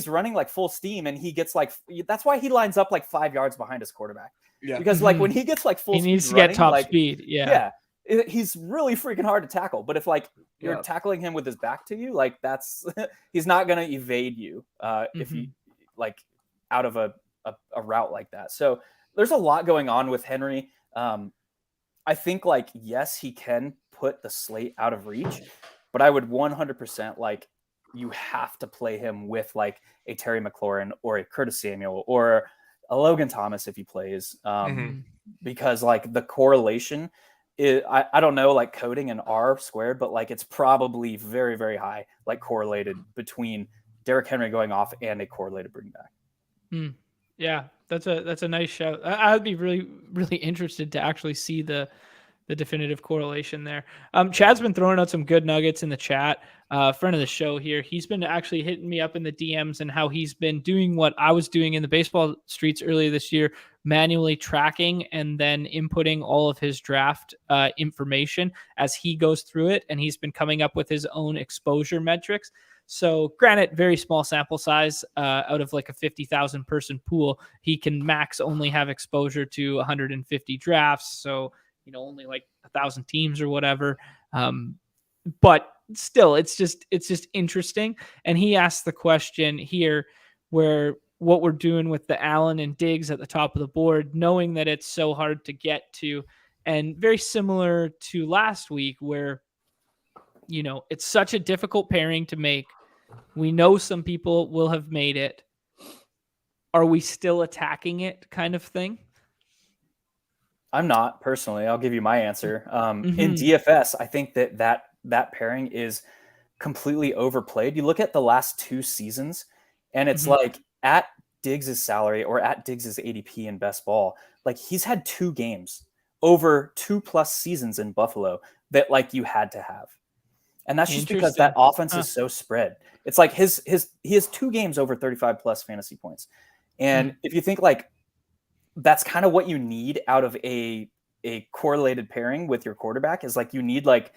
running like full steam and he gets like, that's why he lines up like 5 yards behind his quarterback. Yeah. Because like when he gets like full speed, he needs to get top speed. Yeah. He's really freaking hard to tackle. But if like you're tackling him with his back to you, like that's he's not gonna evade you if you like out of a route like that. So there's a lot going on with Henry. I think like, yes, he can put the slate out of reach, but I would 100% like you have to play him with like a Terry McLaurin or a Curtis Samuel or a Logan Thomas if he plays, because like the correlation is, I don't know, like coding and R squared, but like it's probably very, very high, like correlated between Derrick Henry going off and a correlated bring back. Yeah, that's a nice shout. I'd be really, really interested to actually see the definitive correlation there. Chad's been throwing out some good nuggets in the chat. Friend of the show here. He's been actually hitting me up in the DMs and how he's been doing what I was doing in the baseball streets earlier this year, manually tracking and then inputting all of his draft information as he goes through it. And he's been coming up with his own exposure metrics. So granted, very small sample size out of like a 50,000 person pool, he can max only have exposure to 150 drafts. So, only like 1,000 teams or whatever. But still, it's just interesting. And he asked the question here where what we're doing with the Allen and Diggs at the top of the board, knowing that it's so hard to get to, and very similar to last week where, it's such a difficult pairing to make. We know some people will have made it. Are we still attacking it kind of thing? I'm not personally. I'll give you my answer. In DFS, I think that pairing is completely overplayed. You look at the last 2 seasons and it's like at Diggs' salary or at Diggs' ADP in best ball, like he's had 2 games over 2+ seasons in Buffalo that like you had to have. And that's just because that offense is so spread. It's like he has 2 games over 35+ fantasy points. And if you think like that's kind of what you need out of a correlated pairing with your quarterback, is like you need like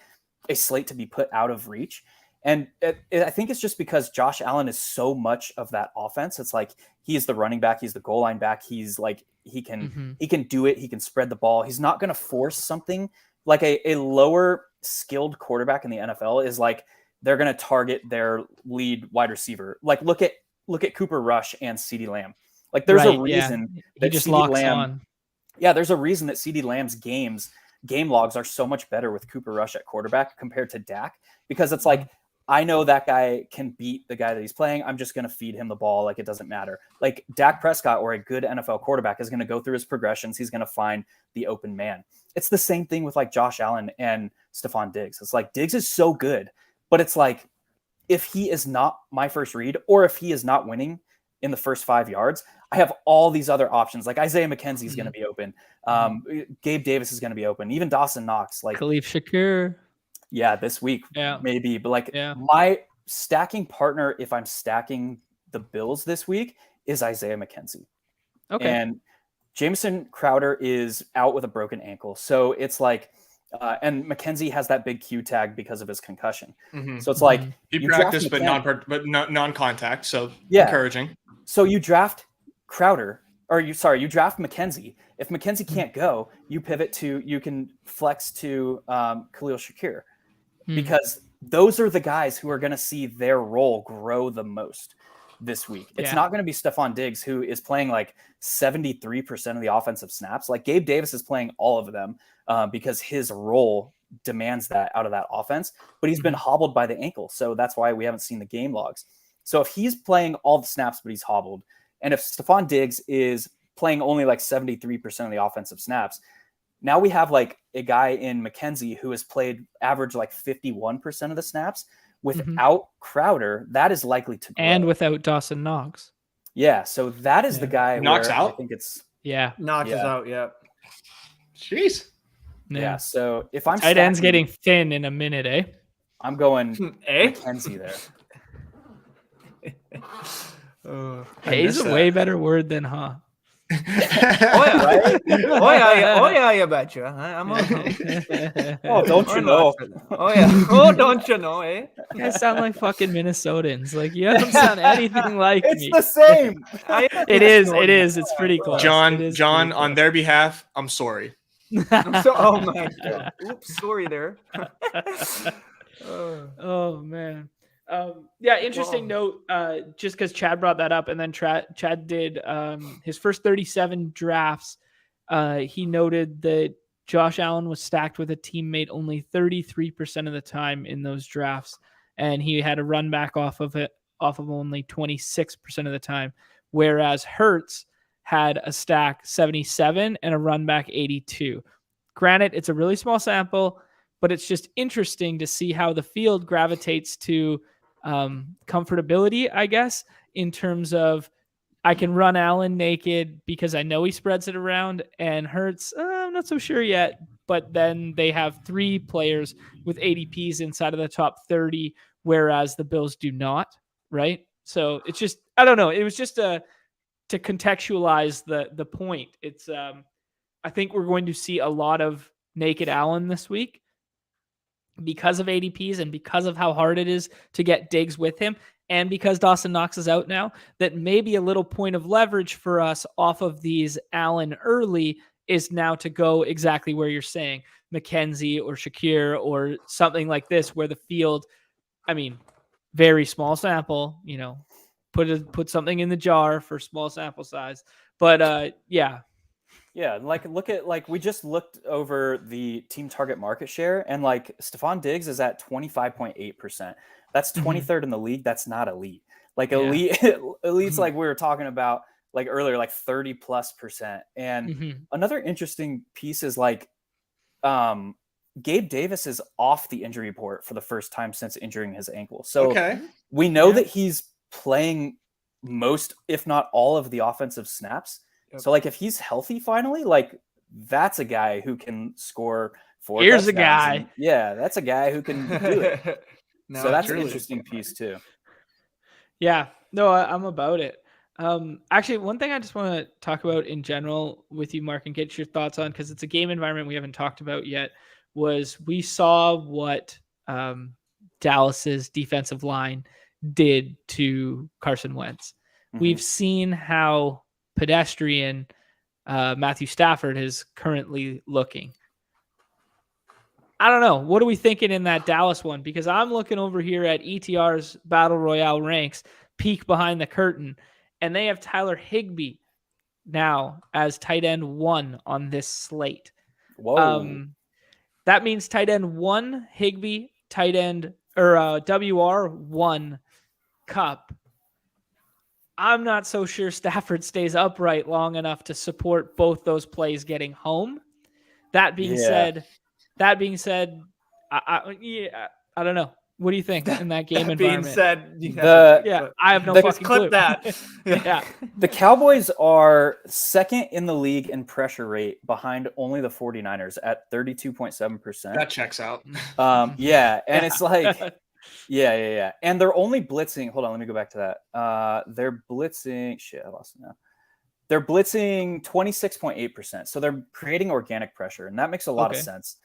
a slate to be put out of reach. And I think it's just because Josh Allen is so much of that offense. It's like he's the running back, he's the goal line back. He's like he can do it. He can spread the ball. He's not going to force something like a lower skilled quarterback in the NFL is like they're going to target their lead wide receiver. Like look at Cooper Rush and CeeDee Lamb. Like there's a reason that just CeeDee locks Lamb, on. Yeah, there's a reason that CeeDee Lamb's game logs are so much better with Cooper Rush at quarterback compared to Dak, because it's like, I know that guy can beat the guy that he's playing. I'm just going to feed him the ball. Like, it doesn't matter. Like Dak Prescott or a good NFL quarterback is going to go through his progressions. He's going to find the open man. It's the same thing with like Josh Allen and Stephon Diggs. It's like Diggs is so good, but it's like, if he is not my first read, or if he is not winning in the first 5 yards, I have all these other options. Like Isaiah McKenzie is going to be open. Gabe Davis is going to be open. Even Dawson Knox, like Khalif Shakir. Yeah, this week maybe. But like my stacking partner, if I'm stacking the Bills this week, is Isaiah McKenzie. Okay. And Jamison Crowder is out with a broken ankle. So it's like, and McKenzie has that big Q tag because of his concussion. So it's like he practiced, but non-contact. So encouraging. So you draft Crowder, or you draft McKenzie. If McKenzie can't go, you can flex to Khalil Shakir, because those are the guys who are going to see their role grow the most this week. It's not going to be Stephon Diggs, who is playing like 73% of the offensive snaps. Like Gabe Davis is playing all of them because his role demands that out of that offense, but he's been hobbled by the ankle. So that's why we haven't seen the game logs. So if he's playing all the snaps, but he's hobbled, and if Stephon Diggs is playing only like 73% of the offensive snaps, now we have like a guy in McKenzie who has played average like 51% of the snaps. Without Crowder, that is likely to grow. And without Dawson Knox. Yeah, so that is the guy Knox out? I think it's Knox is out, Jeez. Yeah, so if I'm tight end's getting thin in a minute, I'm going McKenzie there. He's a way better word than Oh yeah, you betcha. I'm Oh, don't you know? Oh yeah. Oh, don't you know, eh? You guys sound like fucking Minnesotans. Like, you don't sound anything like me. It's the same. It is. It's pretty close. John, on their behalf, I'm sorry. Oh my God. Oops, sorry there. Oh man. Interesting note, just because Chad brought that up, and then Chad did his first 37 drafts. He noted that Josh Allen was stacked with a teammate only 33% of the time in those drafts, and he had a run back off of only 26% of the time, whereas Hurts had a stack 77 and a run back 82. Granted, it's a really small sample, but it's just interesting to see how the field gravitates to comfortability, I guess, in terms of I can run Allen naked because I know he spreads it around, and Hurts, I'm not so sure yet, but then they have 3 players with ADPs inside of the top 30, whereas the Bills do not, right? So it's just, I don't know. It was just to contextualize the point. It's I think we're going to see a lot of naked Allen this week, because of ADPs and because of how hard it is to get Diggs with him, and because Dawson Knox is out now, that maybe a little point of leverage for us off of these Allen early is now to go exactly where you're saying, McKenzie or Shakir or something like this, where the field, I mean, very small sample, put something in the jar for small sample size. But Yeah, like look at, like, we just looked over the team target market share, and like Stephon Diggs is at 25.8%. That's 23rd in the league. That's not elite. Like elite's like we were talking about like earlier, like 30+%. And another interesting piece is like Gabe Davis is off the injury report for the first time since injuring his ankle. So we know that he's playing most, if not all, of the offensive snaps. So, like, if he's healthy finally, like, that's a guy who can score 4 Here's a touchdowns. guy. That's a guy who can do it. So that's an interesting piece, too. Yeah. No, I'm about it. Actually, one thing I just want to talk about in general with you, Mark, and get your thoughts on, because it's a game environment we haven't talked about yet, was we saw what Dallas's defensive line did to Carson Wentz. Mm-hmm. We've seen how pedestrian Matthew Stafford is currently looking. I don't know. What are we thinking in that Dallas one? Because I'm looking over here at ETR's Battle Royale ranks, peek behind the curtain, and they have Tyler Higbee now as tight end 1 on this slate. Whoa. That means tight end 1, Higbee, tight end, or WR 1, Cup. I'm not so sure Stafford stays upright long enough to support both those plays getting home. That being said, I don't know. What do you think in that game environment? Being said, I have no fucking clue. That. Yeah. The Cowboys are second in the league in pressure rate behind only the 49ers at 32.7%. That checks out. And it's like, yeah. And they're only blitzing. Hold on, let me go back to that. They're blitzing. Shit, I lost it now. They're blitzing 26.8%. So they're creating organic pressure, and that makes a lot of sense.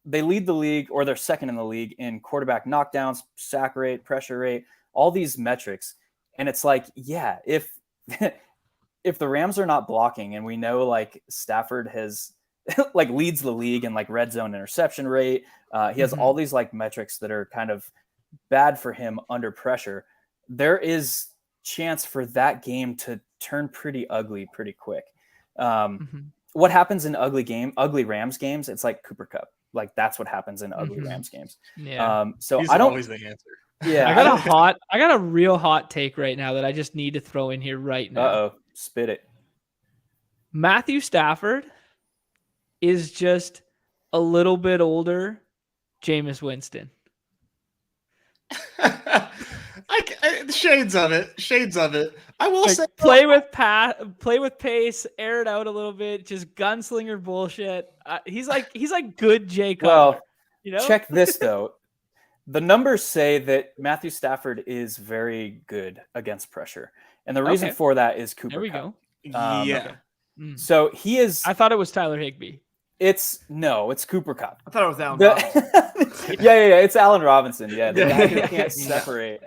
They lead the league, or they're second in the league in quarterback knockdowns, sack rate, pressure rate, all these metrics. And it's like, if the Rams are not blocking, and we know like Stafford has like leads the league in like red zone interception rate, he has all these like metrics that are kind of bad for him under pressure. There is chance for that game to turn pretty ugly pretty quick. What happens in ugly Rams games? It's like Cooper Kupp. Like that's what happens in ugly Rams games. Yeah. So he's always the answer. Yeah. I got a real hot take right now that I just need to throw in here right now. Uh-oh. Spit it. Matthew Stafford is just a little bit older Jameis Winston. Shades of it. I will say play with pace, air it out a little bit, just gunslinger bullshit. He's like good Jay Cutler. Well, check this though. The numbers say that Matthew Stafford is very good against pressure, and the reason for that is Cooper. There we go. So he is. I thought it was Tyler Higbee. It's Cooper Kupp. I thought it was Allen Robinson. It's Allen Robinson. Yeah, the guy who can't separate.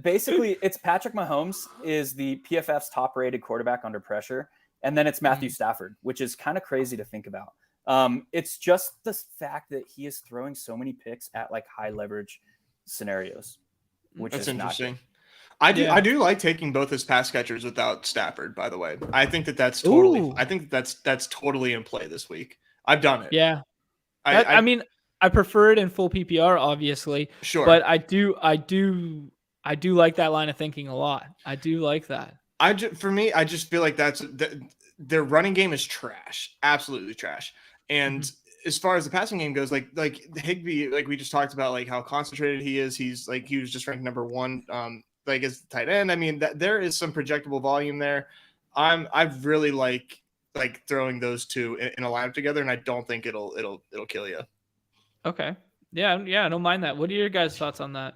Basically, it's Patrick Mahomes is the PFF's top-rated quarterback under pressure, and then it's Matthew Stafford, which is kind of crazy to think about. It's just the fact that he is throwing so many picks at like high leverage scenarios, which is interesting. I do like taking both his pass catchers without Stafford, by the way. I think that's totally that's totally in play this week. I've done it. Yeah. I mean, I prefer it in full PPR, obviously. Sure. But I do like that line of thinking a lot. I do like that. I just feel like their running game is trash. Absolutely trash. And as far as the passing game goes, like Higbee, like we just talked about, like how concentrated he is. He was just ranked number 1. Like as tight end. I mean, there is some projectable volume there. I really like throwing those two in a lineup together, and I don't think it'll kill you. Okay. Yeah, I don't mind that. What are your guys' thoughts on that?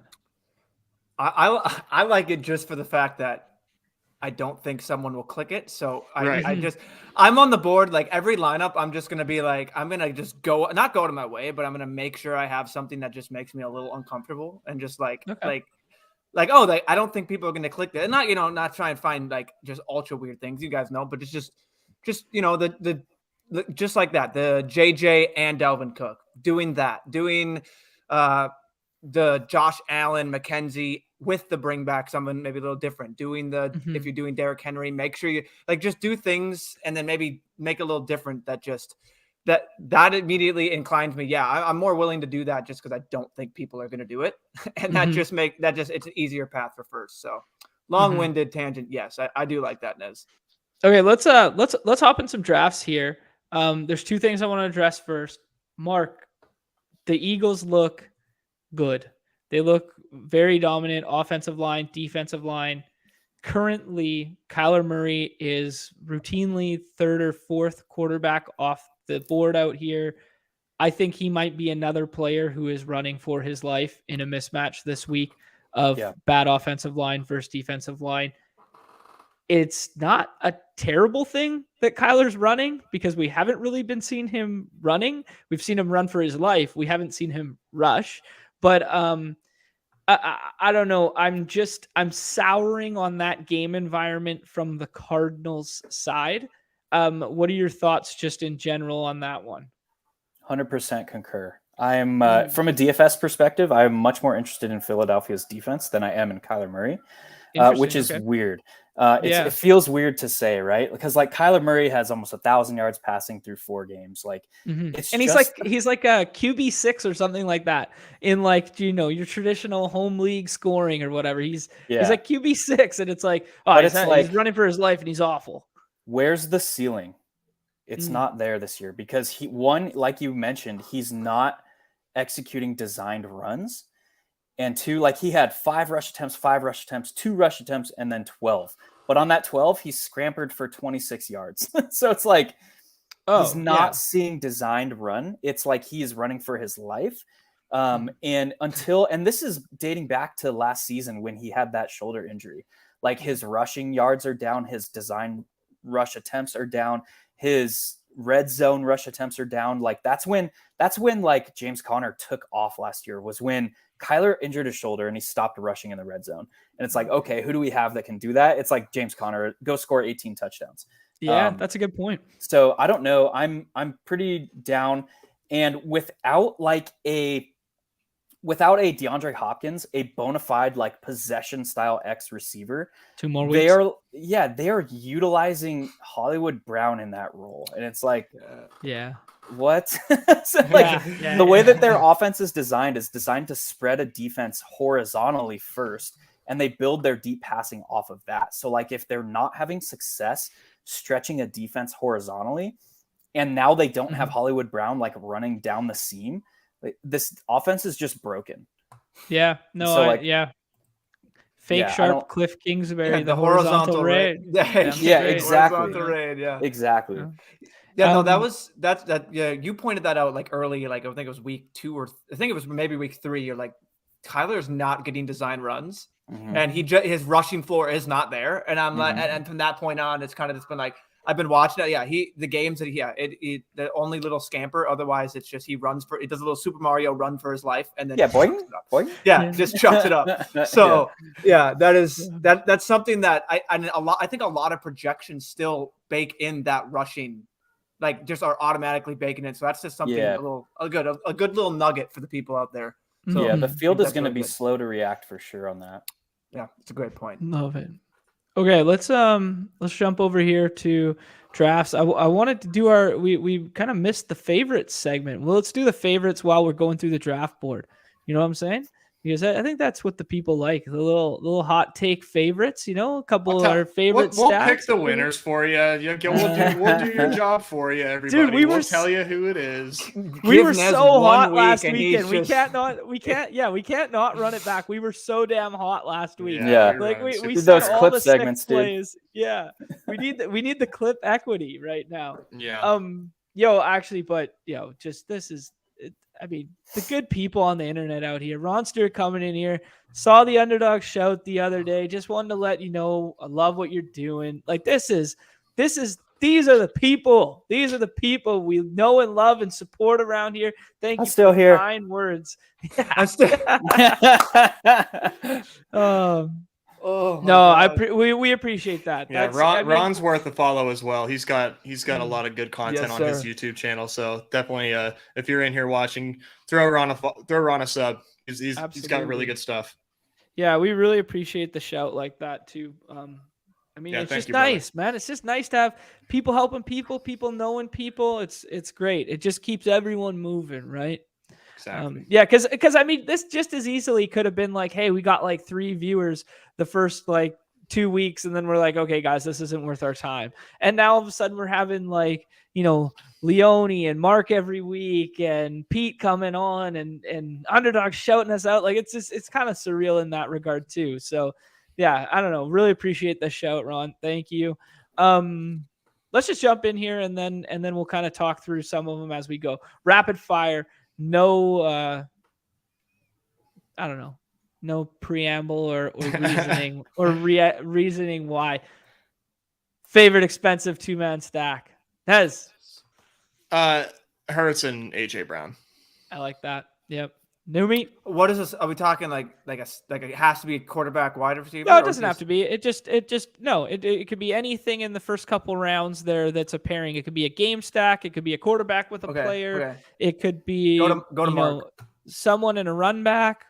I like it just for the fact that I don't think someone will click it. So I'm on the board. Like every lineup, I'm just gonna be like, I'm gonna just not go out of my way, but I'm gonna make sure I have something that just makes me a little uncomfortable and just I don't think people are going to click that. And not try and find like just ultra weird things, you guys know, but it's just the just like that, the JJ and Dalvin Cook doing the Josh Allen, McKenzie with the bring back someone maybe a little different, doing if you're doing Derrick Henry, make sure you like just do things and then maybe make a little different that immediately inclines me. Yeah, I'm more willing to do that just because I don't think people are going to do it. And it's an easier path for first. So long-winded tangent. Yes, I do like that, Nez. Okay, let's hop in some drafts here. There's 2 things I want to address first. Mark, the Eagles look good. They look very dominant, offensive line, defensive line. Currently, Kyler Murray is routinely 3rd or 4th quarterback off the board out here. I think he might be another player who is running for his life in a mismatch this week of bad offensive line versus defensive line. it's not a terrible thing that Kyler's running because we haven't really been seeing him running. We've seen him run for his life. We haven't seen him rush, but I don't know. I'm souring on that game environment from the Cardinals side. What are your thoughts just in general on that one? 100% concur. I'm from a DFS perspective, I'm much more interested in Philadelphia's defense than I am in Kyler Murray, which is weird. It feels weird to say, right? Because like Kyler Murray has almost 1,000 yards passing through 4 games. Like, it's and he's like a QB6 or something like that in like, your traditional home league scoring or whatever. He's like QB6, and it's like, he's running for his life and he's awful. Where's the ceiling? It's not there this year because like you mentioned, he's not executing designed runs. And 2, like he had 5 rush attempts, 2 rush attempts, and then 12. But on that 12, he scrambled for 26 yards. So it's like he's not seeing designed run. It's like he's running for his life. And this is dating back to last season when he had that shoulder injury. Like his rushing yards are down, his design rush attempts are down, his red zone rush attempts are down. Like that's when like James Conner took off last year, was when Kyler injured his shoulder and he stopped rushing in the red zone. And it's like, okay, who do we have that can do that? It's like James Conner, go score 18 touchdowns. Yeah, that's a good point. So I don't know. I'm pretty down. And without a DeAndre Hopkins, a bona fide like possession style X receiver, 2 more weeks. They are utilizing Hollywood Brown in that role. And it's like, what? So the way that their offense is designed to spread a defense horizontally first, and they build their deep passing off of that. So like if they're not having success stretching a defense horizontally, and now they don't have Hollywood Brown like running down the seam, this offense is just broken. Yeah. No. So Fake sharp Cliff Kingsbury, the horizontal raid. Exactly. Exactly. Yeah, no, that's you pointed that out like early, like I think it was week 2 or I think it was maybe week 3. You're like, Kyler's not getting design runs, and his rushing floor is not there. And I'm like, and from that point on, it's kind of just been like I've been watching it. Yeah, the games that the only little scamper. Otherwise, it's just he does a little Super Mario run for his life, and then just chucks it up. So that's something that I think a lot of projections still bake in that rushing. Like just are automatically baking in. So that's just something a good little nugget for the people out there. So the field is going to be slow to react for sure on that. Yeah, it's a great point. Love it. Okay, let's jump over here to drafts. I wanted to do we kind of missed the favorites segment. Well, let's do the favorites while we're going through the draft board. You know what I'm saying? Because I think that's what the people like, the little hot take favorites. A couple of our favorite we'll stats. Pick the winners for you. We'll do your job for you, everybody. Dude, we'll tell you who it is. We were so hot last weekend. We can't not run it back. We were so damn hot last week. Like we those clip segments, dude. Yeah, we need the clip equity right now. Yeah. This is. The good people on the internet out here. Ron Stewart coming in here, saw the Underdog shout the other day. Just wanted to let you know I love what you're doing. Like these are the people. These are the people we know and love and support around here. Thank you still for here. kind words. I'm still. We appreciate that. Yeah, Ron's worth a follow as well. He's got a lot of good content on his YouTube channel. So definitely, if you're in here watching, throw Ron a sub. He's got really good stuff. Yeah, we really appreciate the shout like that too. It's just nice, brother. Man. It's just nice to have people helping people knowing people. It's great. It just keeps everyone moving, right? Exactly. Because this just as easily could have been like, hey, we got like 3 viewers the first like 2 weeks, and then we're like, okay, guys, this isn't worth our time. And now all of a sudden we're having like, Leone and Mark every week, and Pete coming on, and Underdog shouting us out. Like it's kind of surreal in that regard too. So yeah, I don't know. Really appreciate the shout, Ron. Thank you. Let's just jump in here and then we'll kind of talk through some of them as we go. Rapid fire. No, I don't know. No preamble or reasoning or reasoning why. favorite expensive 2-man stack? Hez. Hurts and AJ Brown. I like that. Yep. New meat. What is this? Are we talking like it has to be a quarterback wide receiver? No, it doesn't have to be. It could be anything in the first couple rounds there that's a pairing. It could be a game stack. It could be a quarterback with a player. Okay. It could be go to Mark. Someone in a run back.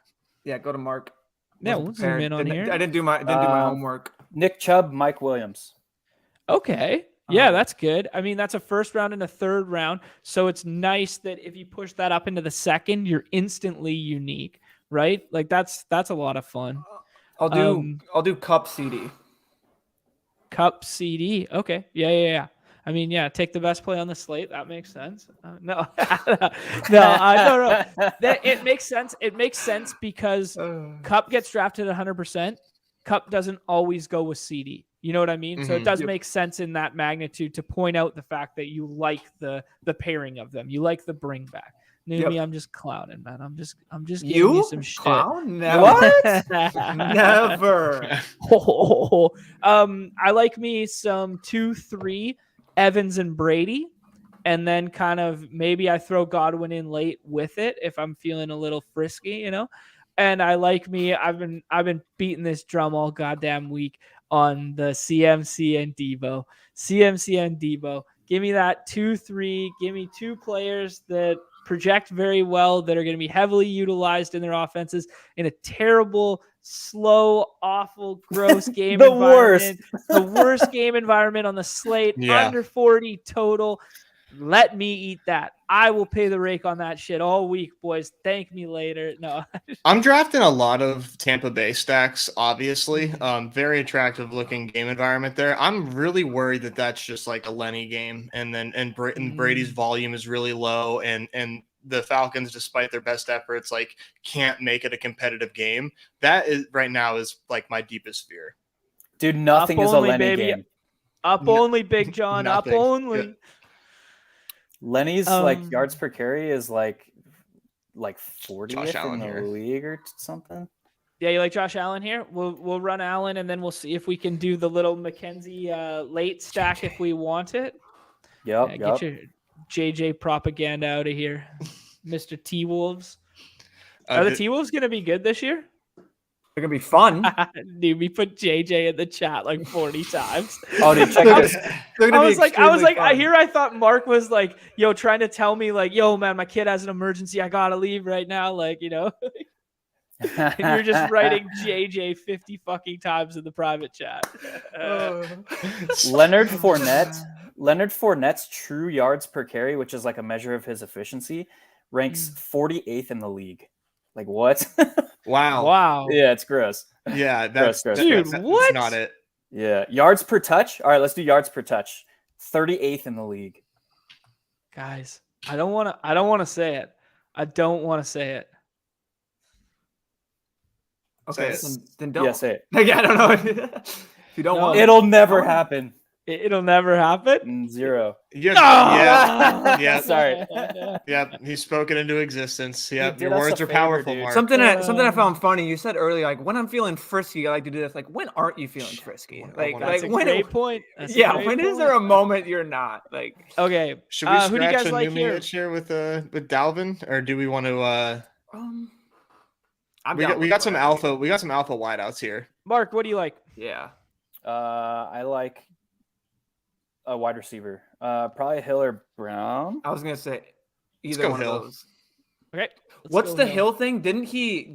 Yeah, go to Mark. Yeah, we'll zoom in on here. I didn't do my homework. Nick Chubb, Mike Williams. Okay. Yeah, that's good. I mean, that's a first round and a third round. So it's nice that if you push that up into the second, you're instantly unique, right? Like that's a lot of fun. I'll do Cup CD. Cup CD. Okay. Yeah. I mean, yeah, take the best play on the slate. That makes sense. No. It makes sense. It makes sense because Cup gets drafted 100%. Cup doesn't always go with CD. You know what I mean? Mm-hmm. So it does make sense in that magnitude to point out the fact that you like the pairing of them. You like the bring back. Me, I'm just clowning, man. I'm just giving you some shit. Clown? What? Never. I like me some 2-3 Evans and Brady, and then kind of maybe I throw Godwin in late with it if I'm feeling a little frisky, you know. And I like me. I've been beating this drum all goddamn week on the CMC and Debo. CMC and Debo. Give me that 2-3. Give me 2 players that project very well, that are going to be heavily utilized in their offenses in a terrible, slow, awful, gross game environment. The worst game environment on the slate. Yeah. Under 40 total. Let me eat that. I will pay the rake on that shit all week, boys. Thank me later. No. I'm drafting a lot of Tampa Bay stacks, obviously. Very attractive looking game environment there. I'm really worried that that's just like a Lenny game, and Brady's volume is really low, and the Falcons, despite their best efforts, like can't make it a competitive game. That is right now is like my deepest fear. Dude, nothing is only, a Lenny game. Up only, Big John. Up only. Yeah. Lenny's like yards per carry is like 40th in the league or something. Yeah, you like Josh Allen here? We'll run Allen, and then we'll see if we can do the little McKenzie late stack if we want it. Yep. Get your JJ propaganda out of here, Mr. T-Wolves. Are the T-Wolves going to be good this year? They're going to be fun. Dude, we put JJ in the chat like 40 times. Oh, dude, check this. I thought Mark was like, yo, trying to tell me like, yo, man, my kid has an emergency. I got to leave right now. Like, you know, and you're just writing JJ 50 fucking times in the private chat. Leonard Fournette's true yards per carry, which is like a measure of his efficiency, ranks 48th in the league. Like what? Wow. Yeah, it's gross. Yeah, that's dude. That's not it. Yeah, yards per touch. All right, let's do yards per touch. 38th in the league. Guys, I don't want to say it. I don't want to say it. Okay, then don't. Yeah, say it. Yeah, I don't know. If you don't want it'll never happen. It'll never happen. 0. Yeah. Sorry. Yeah, he's spoken into existence. Yeah, your words are powerful, Mark. Something I found funny. You said earlier, like when I'm feeling frisky, I like to do this. Like when aren't you feeling frisky? That's a great point. Is there a moment you're not? Like okay, should we who do you guys scratch a like new here? here with Dalvin, or do we want to? We got some alpha wideouts here. Mark, what do you like? Yeah, I like a wide receiver. Probably Hill or Brown. I was gonna say either one of those. Okay. What's the Hill thing? Didn't he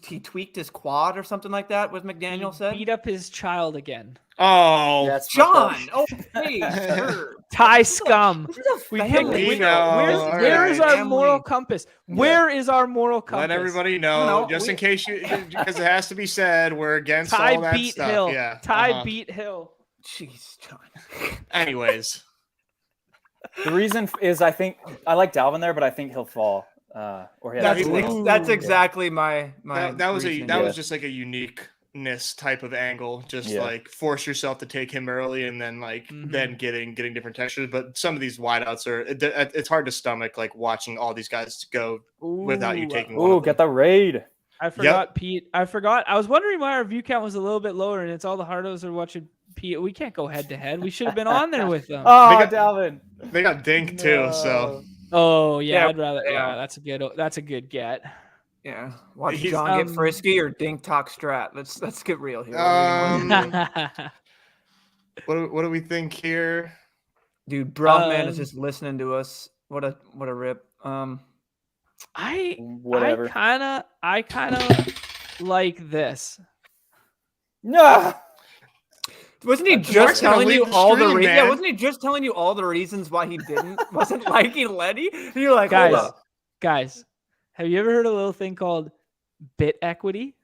he tweaked his quad or something like that? What McDaniel said? Beat up his child again. Oh, that's John. Oh, hey, sure. Ty scum. Where is our moral compass? Where is our moral compass? Let everybody know, just in case because it has to be said, we're against all that stuff. Hill. Yeah. Ty beat Hill. Jeez, John. Anyways, the reason is I think I like Dalvin there, but I think he'll fall. That's exactly my that was just like a uniqueness type of angle. Just like force yourself to take him early, and then then getting different textures. But some of these wideouts it's hard to stomach like watching all these guys go without you taking. Ooh, get the raid. I forgot, Pete. I forgot. I was wondering why our view count was a little bit lower, and it's all the hardos are watching We can't go head to head. We should have been on there with them. Oh, Dalvin. They got Dink too, so. Oh yeah, Yeah, I'd rather. yeah. Yeah, that's a good get. Yeah, watch He's- John get frisky or Dink talk strat. Let's get real here. What do we think here? Dude, Brockman is just listening to us. What a rip. I Whatever. I kind of like this. No. Wasn't he Mark's just gonna telling leave you the all the stream, reasons? man. Yeah, wasn't he just telling you all the reasons why he wasn't liking Letty? And you're like, hold up. Guys, have you ever heard a little thing called bit equity?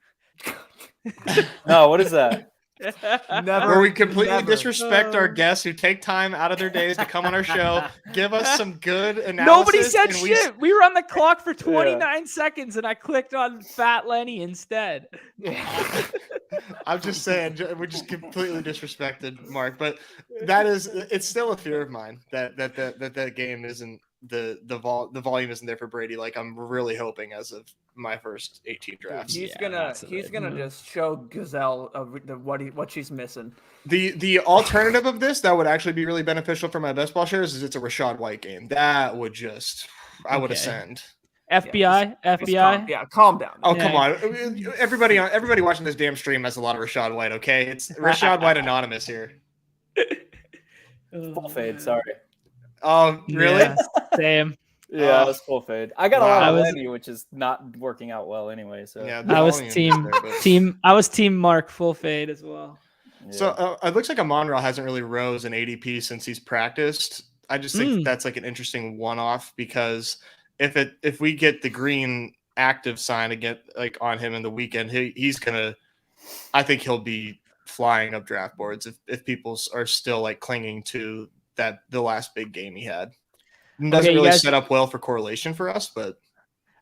No, what is that? Never. Where we completely never. disrespect our guests who take time out of their days to come on our show, give us some good analysis. Nobody said and shit. We were on the clock for 29 seconds, and I clicked on Fat Lenny instead. I'm just saying, we just completely disrespected Mark, but it's still a fear of mine that game isn't the volume isn't there for Brady. Like I'm really hoping as of my first 18 drafts. He's gonna just show Gazelle what she's missing. The alternative of this that would actually be really beneficial for my best ball shares is it's a Rashad White game. That would I would ascend. FBI. Calm down. Oh, come on. Everybody watching this damn stream has a lot of Rashad White, okay? It's Rashad White Anonymous here. Full fade, sorry. Oh, really? Yeah, same. Yeah, it was full fade. I got a lot I of was- Lenny, which is not working out well anyway. So Yeah, I was volume is there, but- I was team Mark full fade as well. yeah. So it looks like Amon-Ra hasn't really rose in ADP since he's practiced. I just think that's like an interesting one-off because if we get the green active sign again like on him in the weekend, I think he'll be flying up draft boards if people are still like clinging to the last big game he had. It doesn't really set up well for correlation for us, but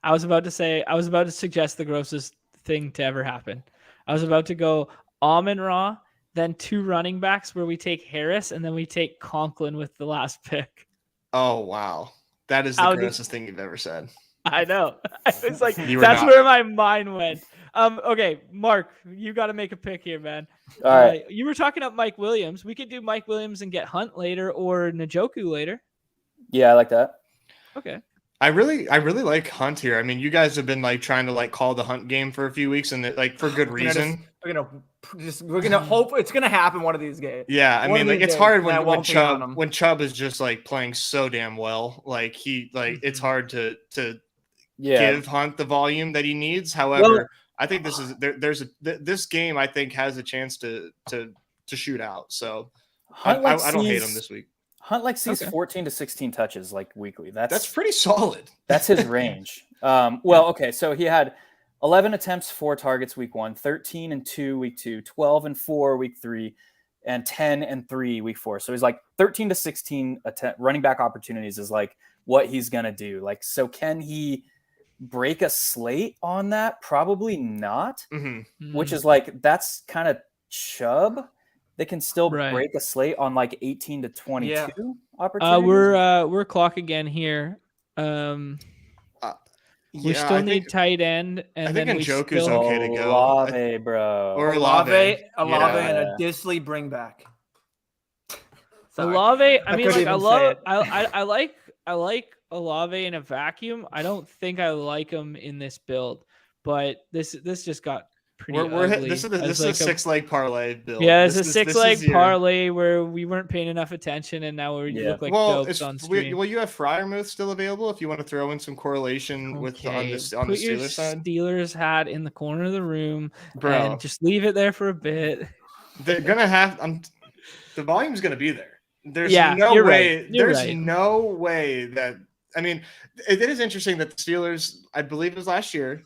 I was about to suggest the grossest thing to ever happen. I was about to go Amon-Ra, then 2 running backs where we take Harris and then we take Conklin with the last pick. oh wow. That is the grossest thing you've ever said. I know. I was like, You were that's not- where my mind went. Okay, Mark, you got to make a pick here, man. All right. You were talking up Mike Williams. We could do Mike Williams and get Hunt later or Njoku later. Yeah, I like that. Okay. I really like Hunt here. I mean, you guys have been like trying to like call the Hunt game for a few weeks and like for good reason. We're gonna hope it's gonna happen one of these games. Yeah, I One mean, of like these it's days, hard that won't be on him. when Chubb is just like playing so damn well. Like it's hard to give Hunt the volume that he needs. However, I think this game I think has a chance to shoot out. So I don't hate him this week. Hunt sees 14 to 16 touches like weekly. That's pretty solid. That's his range. Okay, so he had 11 attempts, 4 targets week 1, 13 and 2 week 2, 12 and 4 week 3, and 10 and 3 week 4. So he's like 13 to 16 running back opportunities is like what he's gonna do. Like, so can he break a slate on that? Probably not. Mm-hmm. Which is like that's kind of Chubb. They can still Right. break a slate on like 18 to 22 opportunities. We're clock again here. We still need tight end, and I think then we Njoku's still... okay to go. Olave, bro. Or Olave Olave. and Yeah. a Disley bring back. Sorry. Olave. I mean, couldn't like I even love. say it. I like Olave in a vacuum. I don't think I like him in this build, but this just got pretty ugly. This is as a like 6-leg parlay build. Yeah, it's This a is 6-leg your- parlay where we weren't paying enough attention, and now we look like dopes on stream. You have Freiermuth still available if you want to throw in some correlation on the Put Steelers your side. Steelers hat in the corner of the room, Bro. and just leave it there for a bit. They're gonna have the volume's gonna be there. There's Yeah, no you're way. right. You're There's right. no way that I mean it is interesting that the Steelers, I believe it was last year,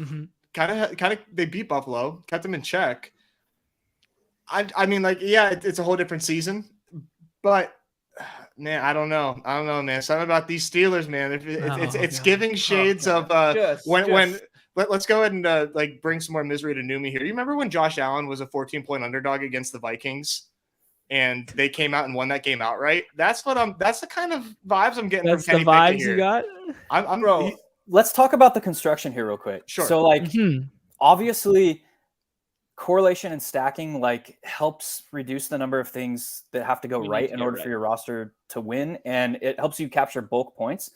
Mhm. kind of they beat Buffalo, kept them in check. I mean, like, yeah, it's a whole different season, but man, I don't know, man. Something about these Steelers, man. It's giving shades of let's go ahead and like bring some more misery to Numi here. You remember when Josh Allen was a 14-point underdog against the Vikings, and they came out and won that game outright? That's the kind of vibes I'm getting That's from the Kenny Pickett vibes here. you got. Let's talk about the construction here real quick. Sure. So like Mhm. obviously correlation and stacking like helps reduce the number of things that have to go right in order for your roster to win, and it helps you capture bulk points.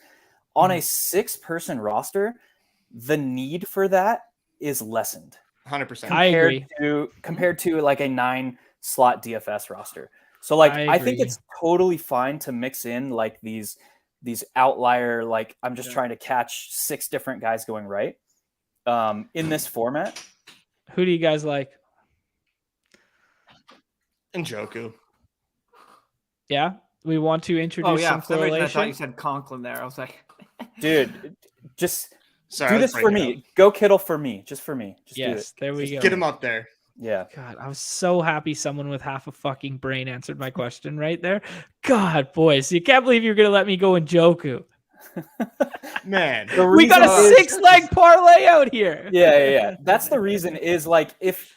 On a 6-person roster, the need for that is lessened. 100%. I agree. Compared to like a 9-slot DFS roster. So like I think it's totally fine to mix in like these outlier, like I'm just trying to catch 6 different guys going right in this format. Who do you guys like? Njoku. Yeah, we want to introduce some correlation. I thought you said Conklin there. I was like, dude, just do this for me. Go Kittle for me, just for me. Just do it. There we go. Get him up there. Yeah. God, I was so happy someone with half a fucking brain answered my question right there. God, boys, you can't believe you're gonna let me go Njoku. Man, we got a 6-leg parlay out here. Yeah. That's the reason is like if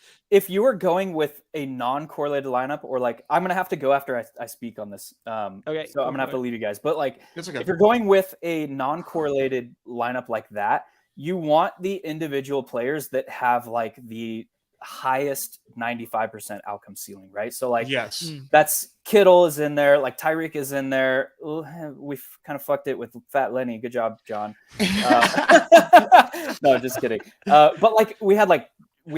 you are going with a non-correlated lineup, or like I'm gonna have to go after I speak on this. Okay. So I'm gonna have to leave you guys. But like okay. If you're going with a non-correlated lineup like that, you want the individual players that have like the highest 95% outcome ceiling, right? So like that's Kittle is in there, like Tyreek is in there. We've kind of fucked it with Fat Lenny. Good job, John. No, just kidding. But like we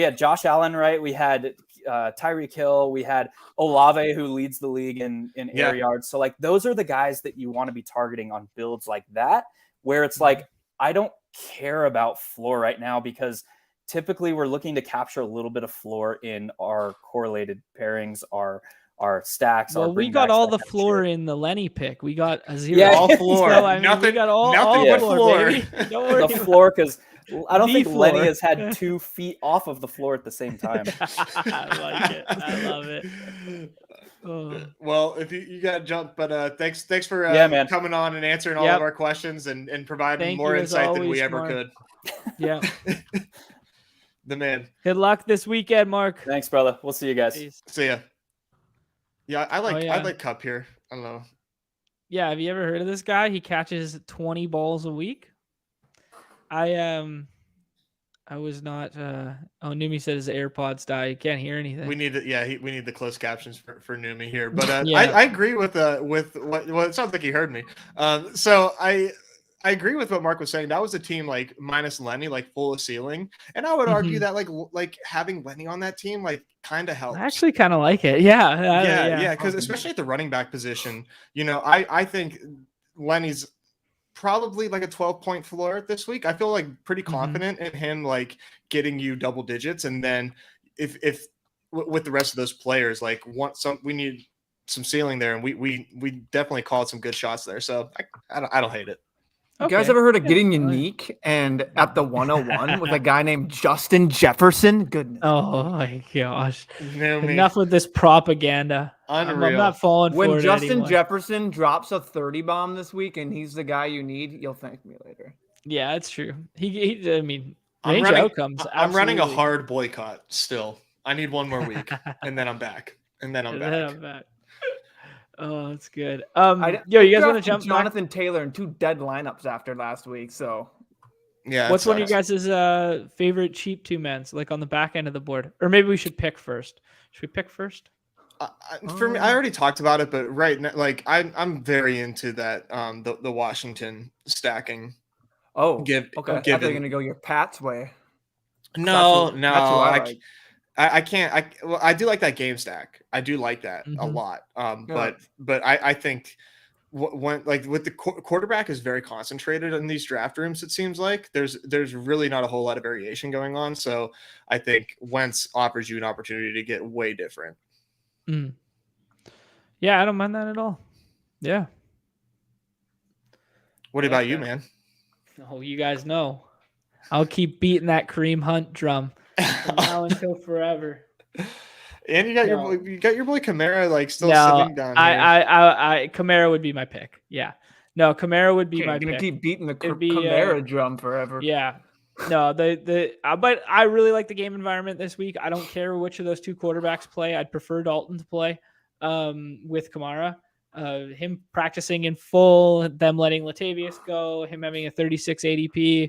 had Josh Allen, right? We had Tyreek Hill. We had Olave, who leads the league in air yards. So like those are the guys that you want to be targeting on builds like that, where it's like I don't care about floor right now, because typically we're looking to capture a little bit of floor in our correlated pairings, our stacks. Well, we got all the floor in the Lenny pick. We got a 0. Yeah, all floor. So, I mean, nothing. We got all but floor. Baby. Don't worry. The floor, because I don't think floor. Lenny has had 2 feet off of the floor at the same time. I like it. I love it. Well, if you got to jump, but thanks for coming on and answering all of our questions and providing more insight than we ever could. Yeah. The man. Good luck this weekend, Mark. Thanks, brother. We'll see you guys. Peace. See ya. Yeah, I like Cup here. I don't know. Yeah, have you ever heard of this guy? He catches 20 balls a week. I was not. Numi said his AirPods die. He can't hear anything. We need we need the closed captions for Numi here. But I agree with what. Well, it sounds like he heard me. So I agree with what Mark was saying. That was a team like minus Lenny, like full of ceiling, and I would argue that like having Lenny on that team like kind of helps. I actually kind of like it. Yeah. Because especially at the running back position, I think Lenny's probably like a 12-point floor this week. I feel like pretty confident in him like getting you double digits, and then if with the rest of those players, like we need some ceiling there, and we definitely called some good shots there. So I don't hate it. You guys ever heard of getting unique and at the 101 with a guy named Justin Jefferson? Goodness. Oh my gosh. Enough with this propaganda. Unreal. I'm not falling for it When Justin anymore. Jefferson drops a 30 bomb this week and he's the guy you need, you'll thank me later. Yeah, it's true. I mean, range outcomes. I'm running a hard boycott still. I need one more week and then I'm back. Oh, that's good. You guys want to jump Jonathan Taylor and 2 dead lineups after last week, so yeah. What's one of you guys' favorite cheap 2-mans, like on the back end of the board? Or maybe we should pick first. Should we pick first? For me, I already talked about it, but right now, like I'm very into that the Washington stacking. Okay. I thought you were gonna go your Pat's way. No, that's what I can't. I do like that game stack. I do like that a lot. But I think when like with the quarterback is very concentrated in these draft rooms. It seems like there's really not a whole lot of variation going on. So I think Wentz offers you an opportunity to get way different. Yeah, I don't mind that at all. Yeah. What about you, man? Oh, you guys know. I'll keep beating that Kareem Hunt drum. From now until forever. And you got your boy Kamara like still sitting down here. I Kamara would be my pick. Yeah. No, Kamara would be my pick. Keep beating the Kamara drum forever. Yeah. No, but I really like the game environment this week. I don't care which of those 2 quarterbacks play. I'd prefer Dalton to play with Kamara. Him practicing in full, them letting Latavius go, him having a 36 ADP.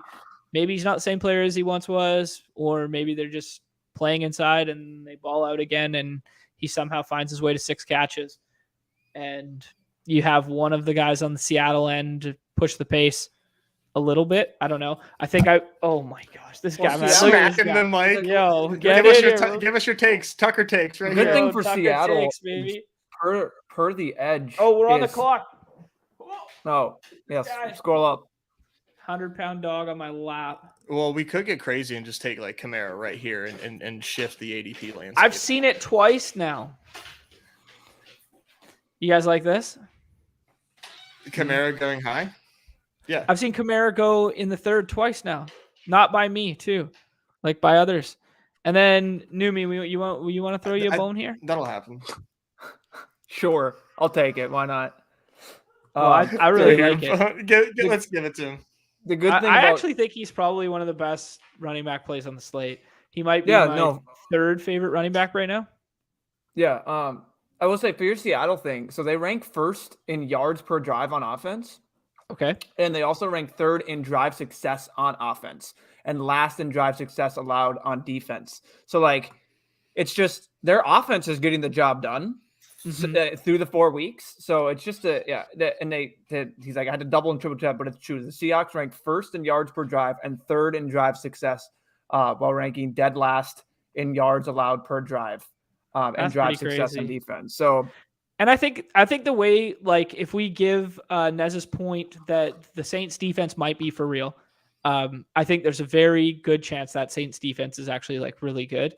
Maybe he's not the same player as he once was, or maybe they're just playing inside, and they ball out again, and he somehow finds his way to 6 catches. And you have one of the guys on the Seattle end push the pace a little bit. I don't know. Oh my gosh, this guy, man. Smacking the mic. Yo, give us your takes. Tucker takes right Good here. thing for Tucker Seattle, takes, baby. per the edge. Oh, we're on the clock. Oh, yes. Guys. Scroll up. 100-pound dog on my lap. Well, we could get crazy and just take like Kamara right here and shift the ADP landscape. I've seen it twice now. You guys like this? Kamara going high? Yeah. I've seen Kamara go in the 3rd twice now. Not by me, too. Like by others. And then, Numi, you want to throw you a bone here? That'll happen. Sure. I'll take it. Why not? Well, I really like it. Let's give it to him. The good thing I actually think he's probably one of the best running back plays on the slate. He might be my 3rd favorite running back right now. Yeah. I will say for your Seattle thing, so they rank 1st in yards per drive on offense. Okay. And they also rank 3rd in drive success on offense and last in drive success allowed on defense. So like, it's just their offense is getting the job done through the 4 weeks. So it's just he's like, I had to double and triple check, but it's true. The Seahawks ranked 1st in yards per drive and 3rd in drive success, while ranking dead last in yards allowed per drive, and drive success and defense. So, and I think the way, like, if we give Nez's point that the Saints defense might be for real, I think there's a very good chance that Saints defense is actually like really good.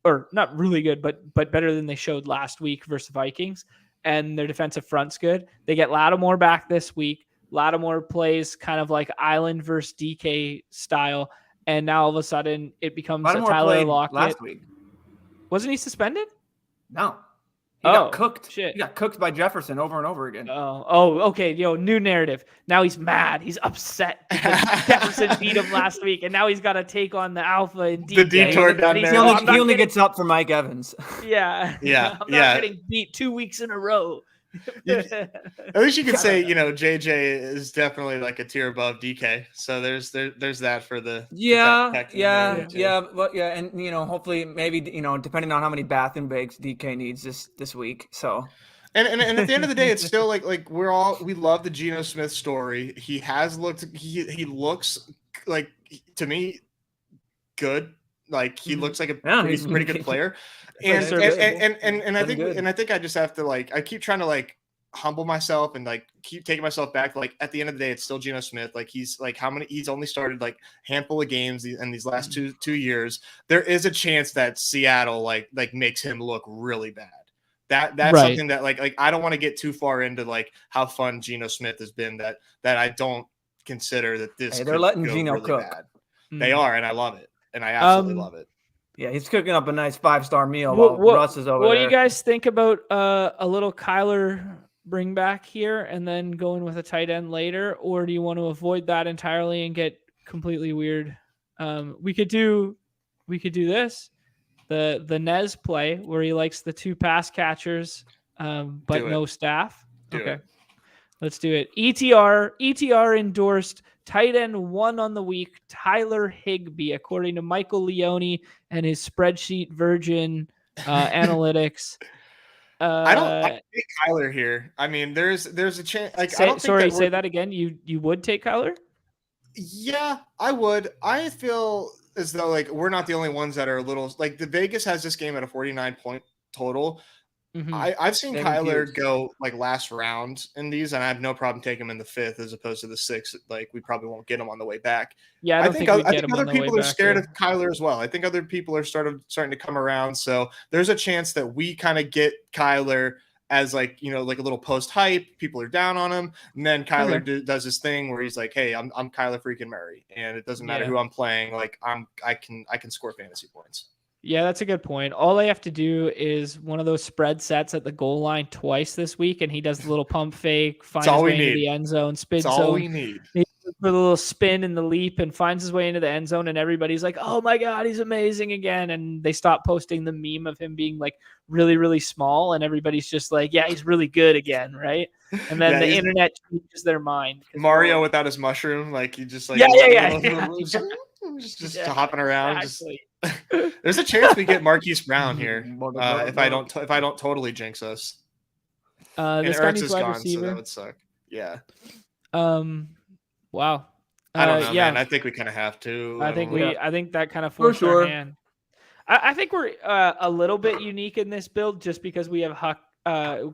Or not really good, but better than they showed last week versus Vikings. And their defensive front's good. They get Lattimore back this week. Lattimore plays kind of like Island versus DK style. And now all of a sudden it becomes a Tyler Lockett. Last week. Wasn't he suspended? No. He got cooked. Shit. He got cooked by Jefferson over and over again. Oh, okay. New narrative. Now he's mad. He's upset because Jefferson beat him last week, and now he's got to take on the alpha and DK. The detour down there. He only gets up for Mike Evans. Yeah. Yeah. I'm not getting beat 2 weeks in a row. At least you could say, JJ is definitely like a tier above DK. So there's that for the and hopefully maybe depending on how many bath and bakes DK needs this week. So and at the end of the day, it's still like we love the Geno Smith story. He looks like, to me, good. Like he looks like a pretty good player. And I think I just have to I keep trying to humble myself and keep taking myself back. Like at the end of the day, it's still Geno Smith. Like he's he's only started handful of games in these last two years. There is a chance that Seattle makes him look really bad. That's right. Something that I don't want to get too far into how fun Geno Smith has been that I don't consider that this. They're letting Geno really cook. Bad. They are, and I love it. And I absolutely love it. Yeah, he's cooking up a nice 5-star meal while Russ is over there. What do you guys think about a little Kyler bring back here and then going with a tight end later? Or do you want to avoid that entirely and get completely weird? We could do this. The Nez play where he likes the 2 pass catchers, but no staff. Okay. Let's do it. ETR endorsed tight end 1 on the week, Tyler Higbee, according to Michael Leone and his spreadsheet virgin analytics. I take Kyler here. I mean, there's a chance. Say that again. You would take Kyler? Yeah, I would. I feel as though we're not the only ones that are a little the Vegas has this game at a 49-point total. Mm-hmm. I've seen Kyler go last round in these, and I have no problem taking him in the 5th as opposed to the 6th. We probably won't get him on the way back. Yeah, I think other people are scared of Kyler as well. I think other people are starting to come around. So there's a chance that we kind of get Kyler as a little post hype. People are down on him, and then Kyler does his thing where he's like, "Hey, I'm Kyler freaking Murray, and it doesn't matter who I'm playing. I can score fantasy points." Yeah, that's a good point. All I have to do is one of those spread sets at the goal line twice this week, and he does the little pump fake, finds his way into the end zone, spin zone. That's all we need. He does the little spin in the leap and finds his way into the end zone, and everybody's like, "Oh my God, he's amazing again!" And they stop posting the meme of him being really, really small, and everybody's just like, "Yeah, he's really good again," right? And then the internet changes their mind. Mario without his mushroom, he just yeah. just hopping around. Exactly. There's a chance we get Marquise Brown here if I don't totally jinx us. And this guy needs wide gone, receiver. So that would suck. Yeah. Wow. I don't know, man. I think we kind of have to. I think that kind of forced our hand. I think we're a little bit unique in this build just because we have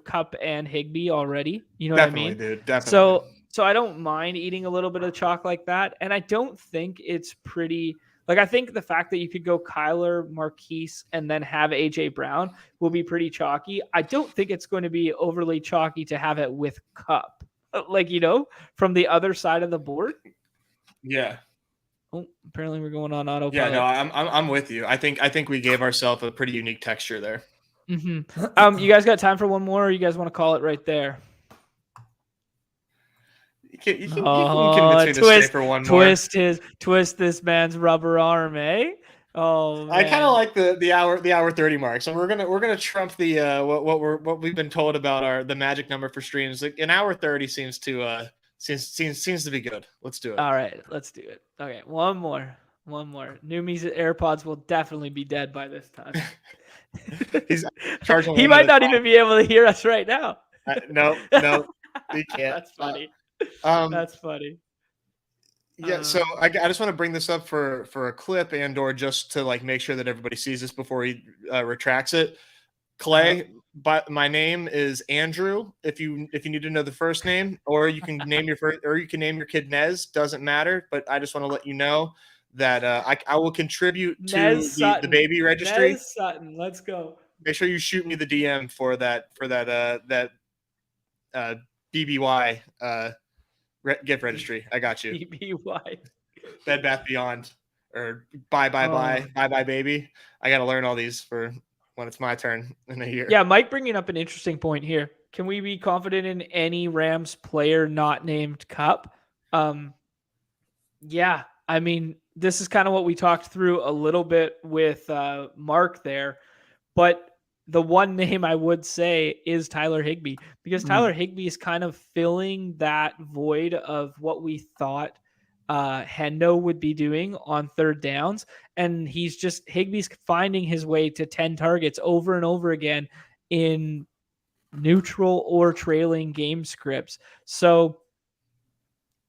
Cup and Higbee already. You know what I mean? Dude, definitely. So I don't mind eating a little bit of chalk like that. And I don't think it's pretty. Like, I think the fact that you could go Kyler, Marquise, and then have AJ Brown will be pretty chalky. I don't think it's going to be overly chalky to have it with Cup, like, from the other side of the board. Yeah. Oh, apparently we're going on autopilot. Yeah, no, I'm with you. I think we gave ourselves a pretty unique texture there. Mm-hmm. You guys got time for one more, or you guys want to call it right there? You can convince me to stay for one more. Twist this man's rubber arm, eh? Oh, man. I kind of like the hour 30 mark. So we're gonna trump the what we've been told about the magic number for streams. Like an hour 30 seems to be good. Let's do it. All right, let's do it. Okay, one more. Numi's AirPods will definitely be dead by this time. He's charging. He might not even be able to hear us right now. No, he can't. That's funny. That's funny. Yeah, so I just want to bring this up for a clip or just to like make sure that everybody sees this before he retracts it. Clay, but my name is Andrew. If you need to know the first name, or you can name your kid Nez, doesn't matter. But I just want to let you know that I will contribute to the baby registry. Nez Sutton, let's go. Make sure you shoot me the DM for that BBY gift registry. I got you. BBY. Bed Bath Beyond or bye baby. I got to learn all these for when it's my turn in a year. Yeah, Mike bringing up an interesting point here. Can we be confident in any Rams player not named Cup? Yeah, I mean, this is kind of what we talked through a little bit with Mark there, but the one name I would say is Tyler Higbee, because Tyler Higbee is kind of filling that void of what we thought Hendo would be doing on third downs. And Higbee's finding his way to 10 targets over and over again in neutral or trailing game scripts. So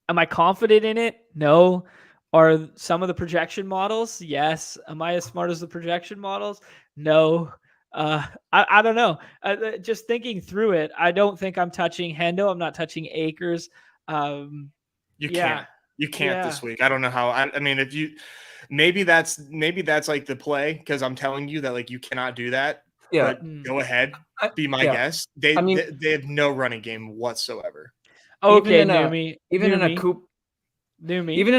am I confident in it? No. Are some of the projection models? Yes. Am I as smart as the projection models? No. I don't know. Just thinking through it, I don't think I'm touching Hendo. I'm not touching Akers. You can't this week. I don't know how. I mean, if you maybe that's like the play, because I'm telling you that like you cannot do that. Yeah, but go ahead, be my guest. They have no running game whatsoever. Okay, even in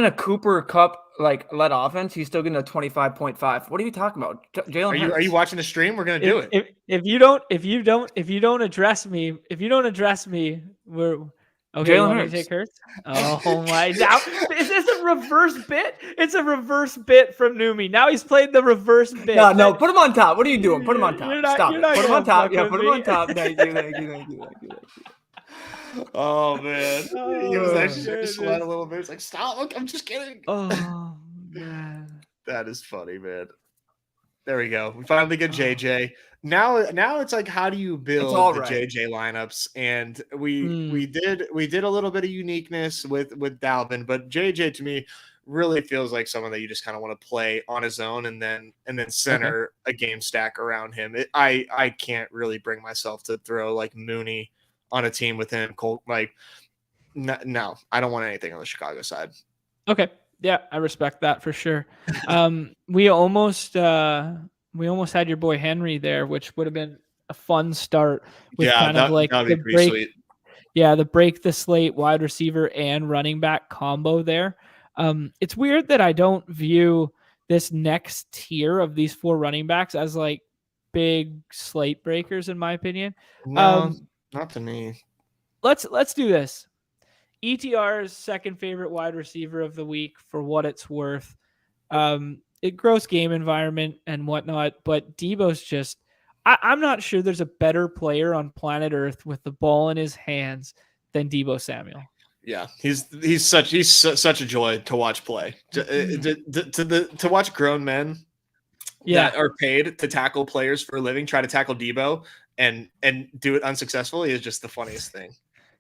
a Cooper Cup like led offense, he's still getting a 25.5. What are you talking about, Jalen? Are you watching the stream? We're gonna do it. If you don't address me, we're okay. You want me to take Hurts? Oh my! Now is this a reverse bit? It's a reverse bit from Numi. Now he's played the reverse bit. No, put him on top. What are you doing? Put him on top. Stop it. Put him on top. Yeah, put him on top. Thank you. Oh man, he was actually sweat a little bit. It's like, stop! Look, I'm just kidding. Oh man, that is funny, man. There we go. We finally get JJ. Now it's like, how do you build the JJ lineups? And we did a little bit of uniqueness with Dalvin, but JJ to me really feels like someone that you just kind of want to play on his own and then center a game stack around him. I can't really bring myself to throw like Mooney on a team with him. No, I don't want anything on the Chicago side. Okay. Yeah, I respect that for sure. We almost had your boy Henry there, which would have been a fun start with the break the slate wide receiver and running back combo there. It's weird that I don't view this next tier of these four running backs as like big slate breakers, in my opinion. No, not to me. Let's do this. ETR's second favorite wide receiver of the week for what it's worth. It gross game environment and whatnot, but Debo's just, I'm not sure there's a better player on planet Earth with the ball in his hands than Debo Samuel. Yeah, he's such a joy to watch play. To watch grown men that are paid to tackle players for a living try to tackle Debo and do it unsuccessfully is just the funniest thing.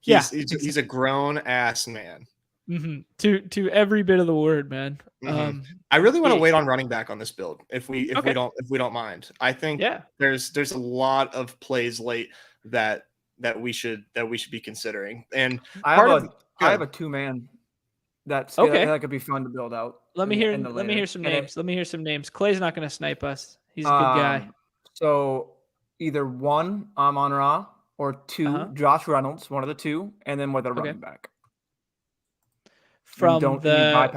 He's a grown ass man. To every bit of the word, man. I really want to wait on running back on this build if we don't mind. I think there's a lot of plays late that we should be considering. And I have a 2-man that could be fun to build out. Let me hear some names. Let me hear some names. Clay's not going to snipe us. He's a good guy. So either 1, Amon-Ra, or 2, Josh Reynolds, one of the 2, and then with a running back. From the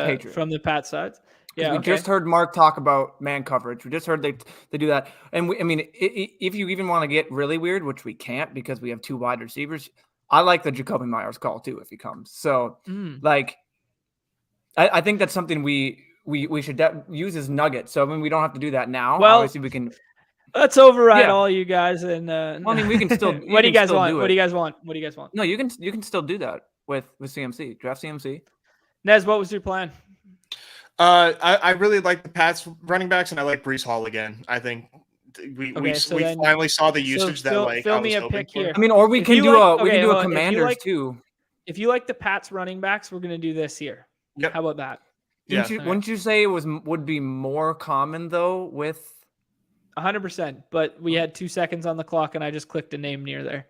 Patriots. From the Pat sides. Yeah, we just heard Mark talk about man coverage. We just heard they do that. And if you even want to get really weird, which we can't because we have 2 wide receivers, I like the Jacoby Myers call too if he comes. So I think that's something we should use as nuggets. So we don't have to do that now. Well, obviously we can. Let's override all you guys and. We can still. What do you guys want? What do you guys want? What do you guys want? No, you can still do that with CMC. Draft CMC. Nez, what was your plan? I really like the Pats running backs, and I like Breece Hall again. I think we finally saw the usage fill me a pick here. Or we can do a Commanders too. If you like the Pats running backs, we're gonna do this here. Yep. How about that? Wouldn't you say it would be more common though with 100%? But we had 2 seconds on the clock, and I just clicked a name near there.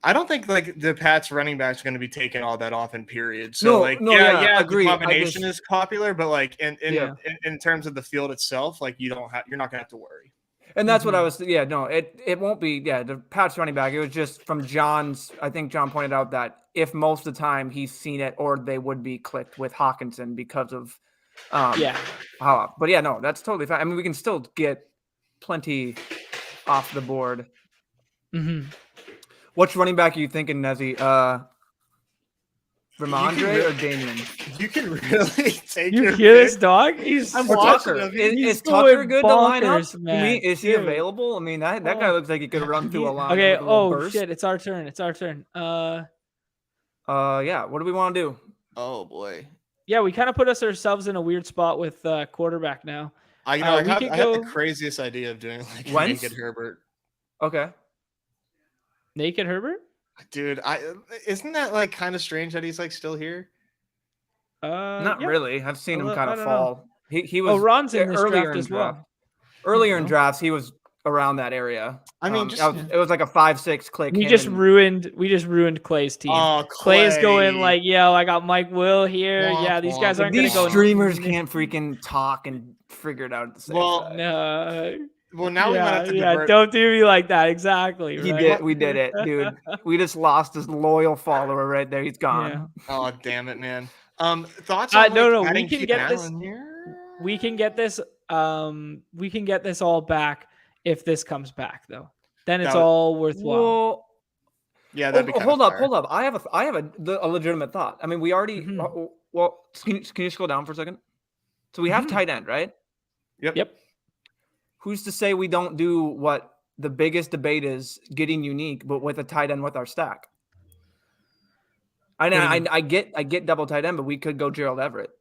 I don't think the Pats running backs are going to be taken all that often. Period. So agree. The combination is popular, but in terms of the field itself, you're not going to have to worry. And that's what I was. Yeah, no, it won't be. Yeah, the Pats running back. It was just from John's. I think John pointed out that if most of the time he's seen it, or they would be clicked with Hawkinson because of. But yeah, no, that's totally fine. We can still get plenty off the board. Which running back are you thinking, Nezzy? Ramondre or Damien? You can really take you hear this dog? I'm watching him. Is Tucker good to line up? Is he available? That guy looks like he could run through a line. Okay. Oh shit! It's our turn. Yeah. What do we want to do? Oh boy. Yeah, we kind of put ourselves in a weird spot with quarterback now. I have the craziest idea of doing naked Herbert. Okay. Naked Herbert? Dude, isn't that kind of strange that he's still here? Not really. I've seen him kind of fall. He was Ron's in this draft as well. Earlier in drafts, he was around that area. It was like a 5-6 click. We just ruined Clay's team. Clay is going yo, I got Mike Will here. These guys aren't going to go. These streamers can't freaking talk and figure it out at the same time. No. Well, now we might have to divert. Don't do me like that. Exactly. Right? We did it, dude. We just lost his loyal follower right there. He's gone. Yeah. Oh, damn it, man. Thoughts on no. We can get this. We can get this. We can get this all back if this comes back, though. Then it's all worthwhile. Well, yeah, that'd be hold up. I have a legitimate thought. We already. Well, can you scroll down for a second? So we have tight end, right? Yep. Who's to say we don't do what the biggest debate is, getting unique, but with a tight end with our stack? I get double tight end, but we could go Gerald Everett.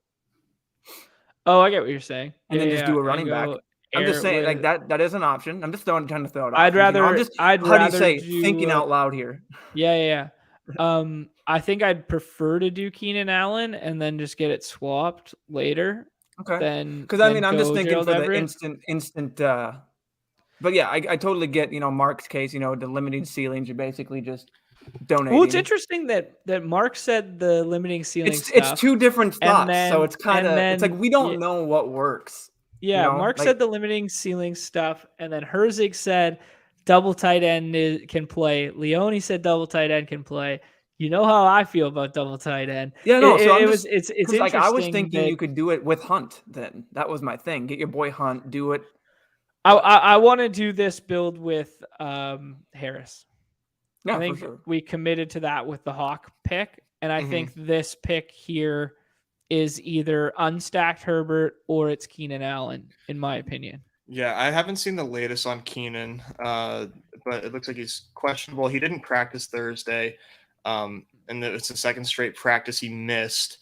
Oh, I get what you're saying. And then just do a running back. I'm just saying that is an option. I'm just trying to throw it out. I'd rather thinking out loud here. Yeah. I think I'd prefer to do Keenan Allen and then just get it swapped later. Okay. Because I'm just thinking Gerald for Everett. The instant. But yeah, I totally get Mark's case. The limiting ceilings. You're basically just donating. Well, it's interesting that Mark said the limiting ceiling. It's 2 different thoughts, so it's kind of it's we don't know what works. Yeah, Mark said the limiting ceiling stuff, and then Herzig said double tight end can play. Leone said double tight end can play. You know how I feel about double tight end. Yeah, no. It's interesting. I was thinking you could do it with Hunt. Then that was my thing. Get your boy Hunt. Do it. I want to do this build with Harris. Yeah, I think we committed to that with the Hawk pick, and I think this pick here is either unstacked Herbert or it's Keenan Allen, in my opinion. Yeah, I haven't seen the latest on Keenan, but it looks like he's questionable. He didn't practice Thursday. And it's the second straight practice he missed.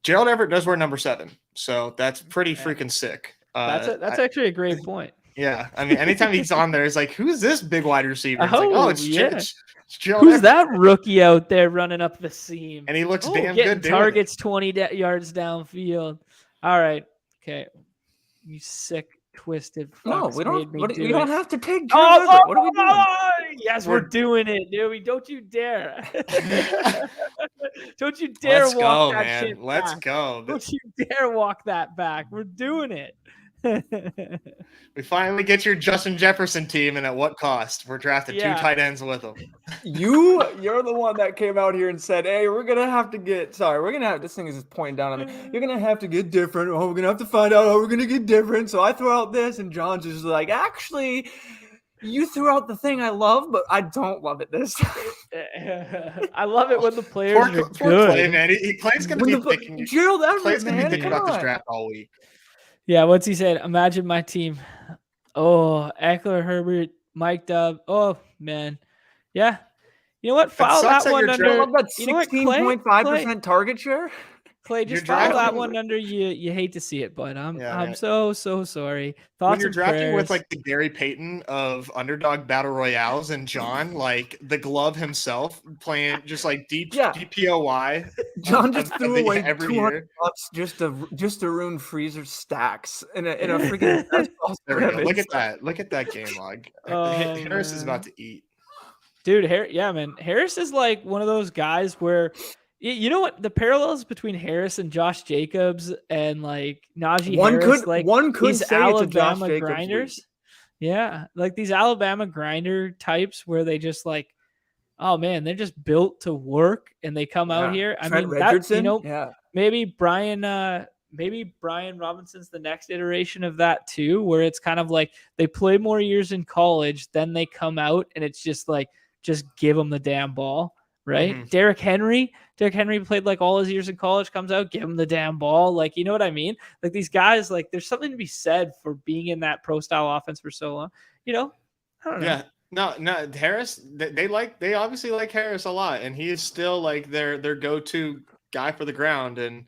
Gerald Everett does wear number 7, so that's pretty freaking sick. That's actually a great point. Yeah, I mean, anytime he's on there, it's like, who's this big wide receiver? It's like, it's Gerald Who's Everett. that rookie out there running up the seam? And he looks damn getting good. Targets 20 yards downfield. All right, okay, you sick, twisted. No, we don't. We don't have to take. What are we doing? Yes, we're doing it, dude. Don't you dare! Don't you dare walk that shit back. Let's go. Don't you dare walk that back. We're doing it. We finally get your Justin Jefferson team, and at what cost? We're drafting 2 tight ends with them. You're the one that came out here and said, "Hey, we're gonna have to get." Sorry, we're gonna have. This thing is just pointing down on me. You're gonna have to get different. Oh, we're gonna have to find out how we're gonna get different. So I throw out this, and John's just like, actually, you threw out the thing I love, but I don't love it this time. I love it when the players are good. Clay, man. Clay's gonna be thinking. Gerald Everett, Clay's gonna be thinking about this draft all week. Yeah, what's he said? Imagine my team. Oh, Eckler, Herbert, Mike Dub. Oh, man. Yeah. You know what? File that one under. I love that 16.5% target share. Clay, just file that one under. You hate to see it, but I'm so sorry. Thoughts when you're drafting prayers. with like the Gary Payton of Underdog Battle Royales and John, like the glove himself, playing just like DPOY. John just threw away $200 just to ruin Freezer stacks in a freaking. Look at that! Look at that game log. Harris is about to eat. Dude, Harris is like one of those guys where. You know what? The parallels between Harris and Josh Jacobs and like Najee Harris, one could these say Alabama it's a grinders. Yeah, like these Alabama grinder types where they just like, oh man, they're just built to work and they come out here. I mean, maybe Brian Robinson's the next iteration of that too, where it's kind of like they play more years in college, then they come out and it's just like, just give them the damn ball. Right. Mm-hmm. Derrick Henry played like all his years in college, comes out, give him the damn ball. Like, you know what I mean? Like these guys, like there's something to be said for being in that pro style offense for so long, I don't know. Yeah, no, Harris, they obviously like Harris a lot. And he is still like their go-to guy for the ground. And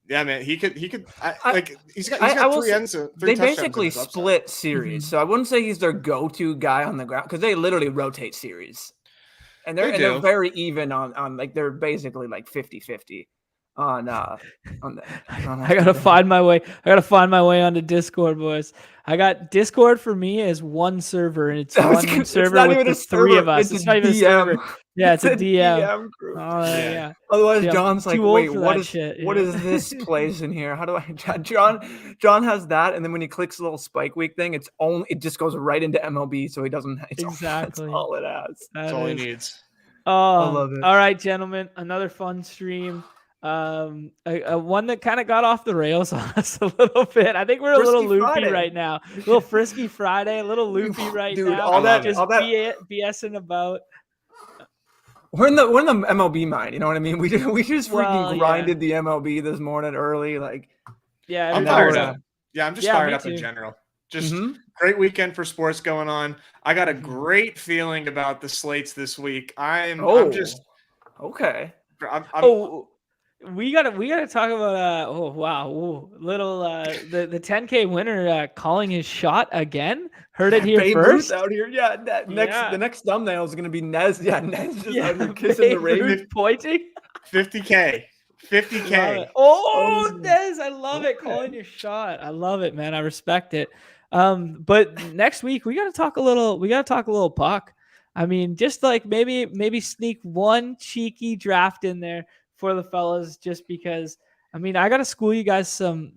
yeah, man, he's got 3 ends. They basically split series. Mm-hmm. So I wouldn't say he's their go-to guy on the ground because they literally rotate series. And they're very even on like they're basically like 50-50 on that. I gotta find my way. Onto Discord, boys. I got Discord for me as one server, and it's one server with the 3 of us. It's not even a server. Yeah, it's a DM group. Yeah. Otherwise, John's like, wait, what is this place in here? How do I? John has that, and then when he clicks the little spike week thing, it just goes right into MLB, so he doesn't. That's all it has. That's all he needs. Oh, I love it. All right, gentlemen, another fun stream. One that kind of got off the rails on us a little bit. I think we're a little loopy right now. A little frisky Friday, a little loopy right now. All that BSing about. We're in the MLB mind, you know what I mean? We just freaking grinded the MLB this morning early, like. Yeah, I'm fired up. Yeah, I'm just fired up in general. Just great weekend for sports going on. I got a great feeling about the slates this week. I'm just okay. We gotta talk about the 10K winner calling his shot again. Heard it here first out here. Yeah, the next thumbnail is gonna be Nez. Yeah, Nez just out here kissing the Ravens, pointing. 50K. Oh, Nez, I love it. Calling your shot. I love it, man. I respect it. But next week we gotta talk a little puck. I mean, just like maybe sneak one cheeky draft in there for the fellas, just because. I mean, I gotta school you guys some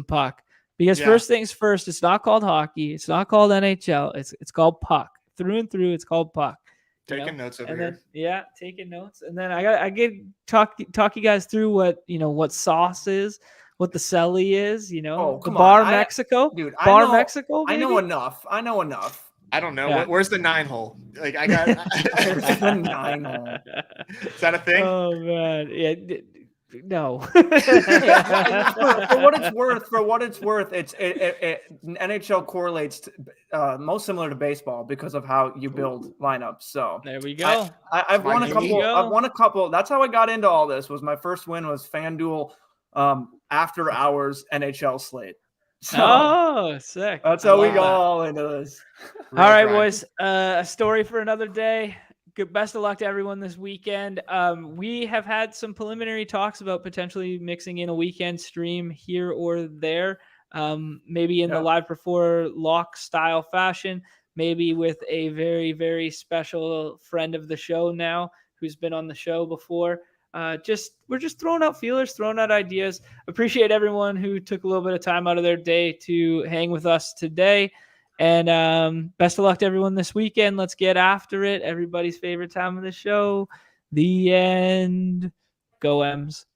puck, because first things first, it's not called hockey, it's not called NHL, it's called puck through and through. It's called puck. Taking notes over here. Yeah, taking notes, and then I get talk you guys through what sauce is, what the celly is, the Bar Mexico, dude. Mexico. Baby? I know enough. I don't know. Yeah. Where's the 9 hole? Like I got the 9 hole. Is that a thing? Oh man, yeah. No. For what it's worth, NHL correlates to, most similar to baseball because of how you build lineups. So there we go. I've won a couple. I've won a couple. That's how I got into all this. Was my first win was FanDuel after hours NHL slate. So sick. That's how we got all into this. All right, boys. A story for another day. Good. Best of luck to everyone this weekend. We have had some preliminary talks about potentially mixing in a weekend stream here or there, maybe in the live before lock style fashion, maybe with a very, very special friend of the show now who's been on the show before. We're just throwing out feelers, throwing out ideas. Appreciate everyone who took a little bit of time out of their day to hang with us today. And best of luck to everyone this weekend. Let's get after it. Everybody's favorite time of the show. The end. Go M's.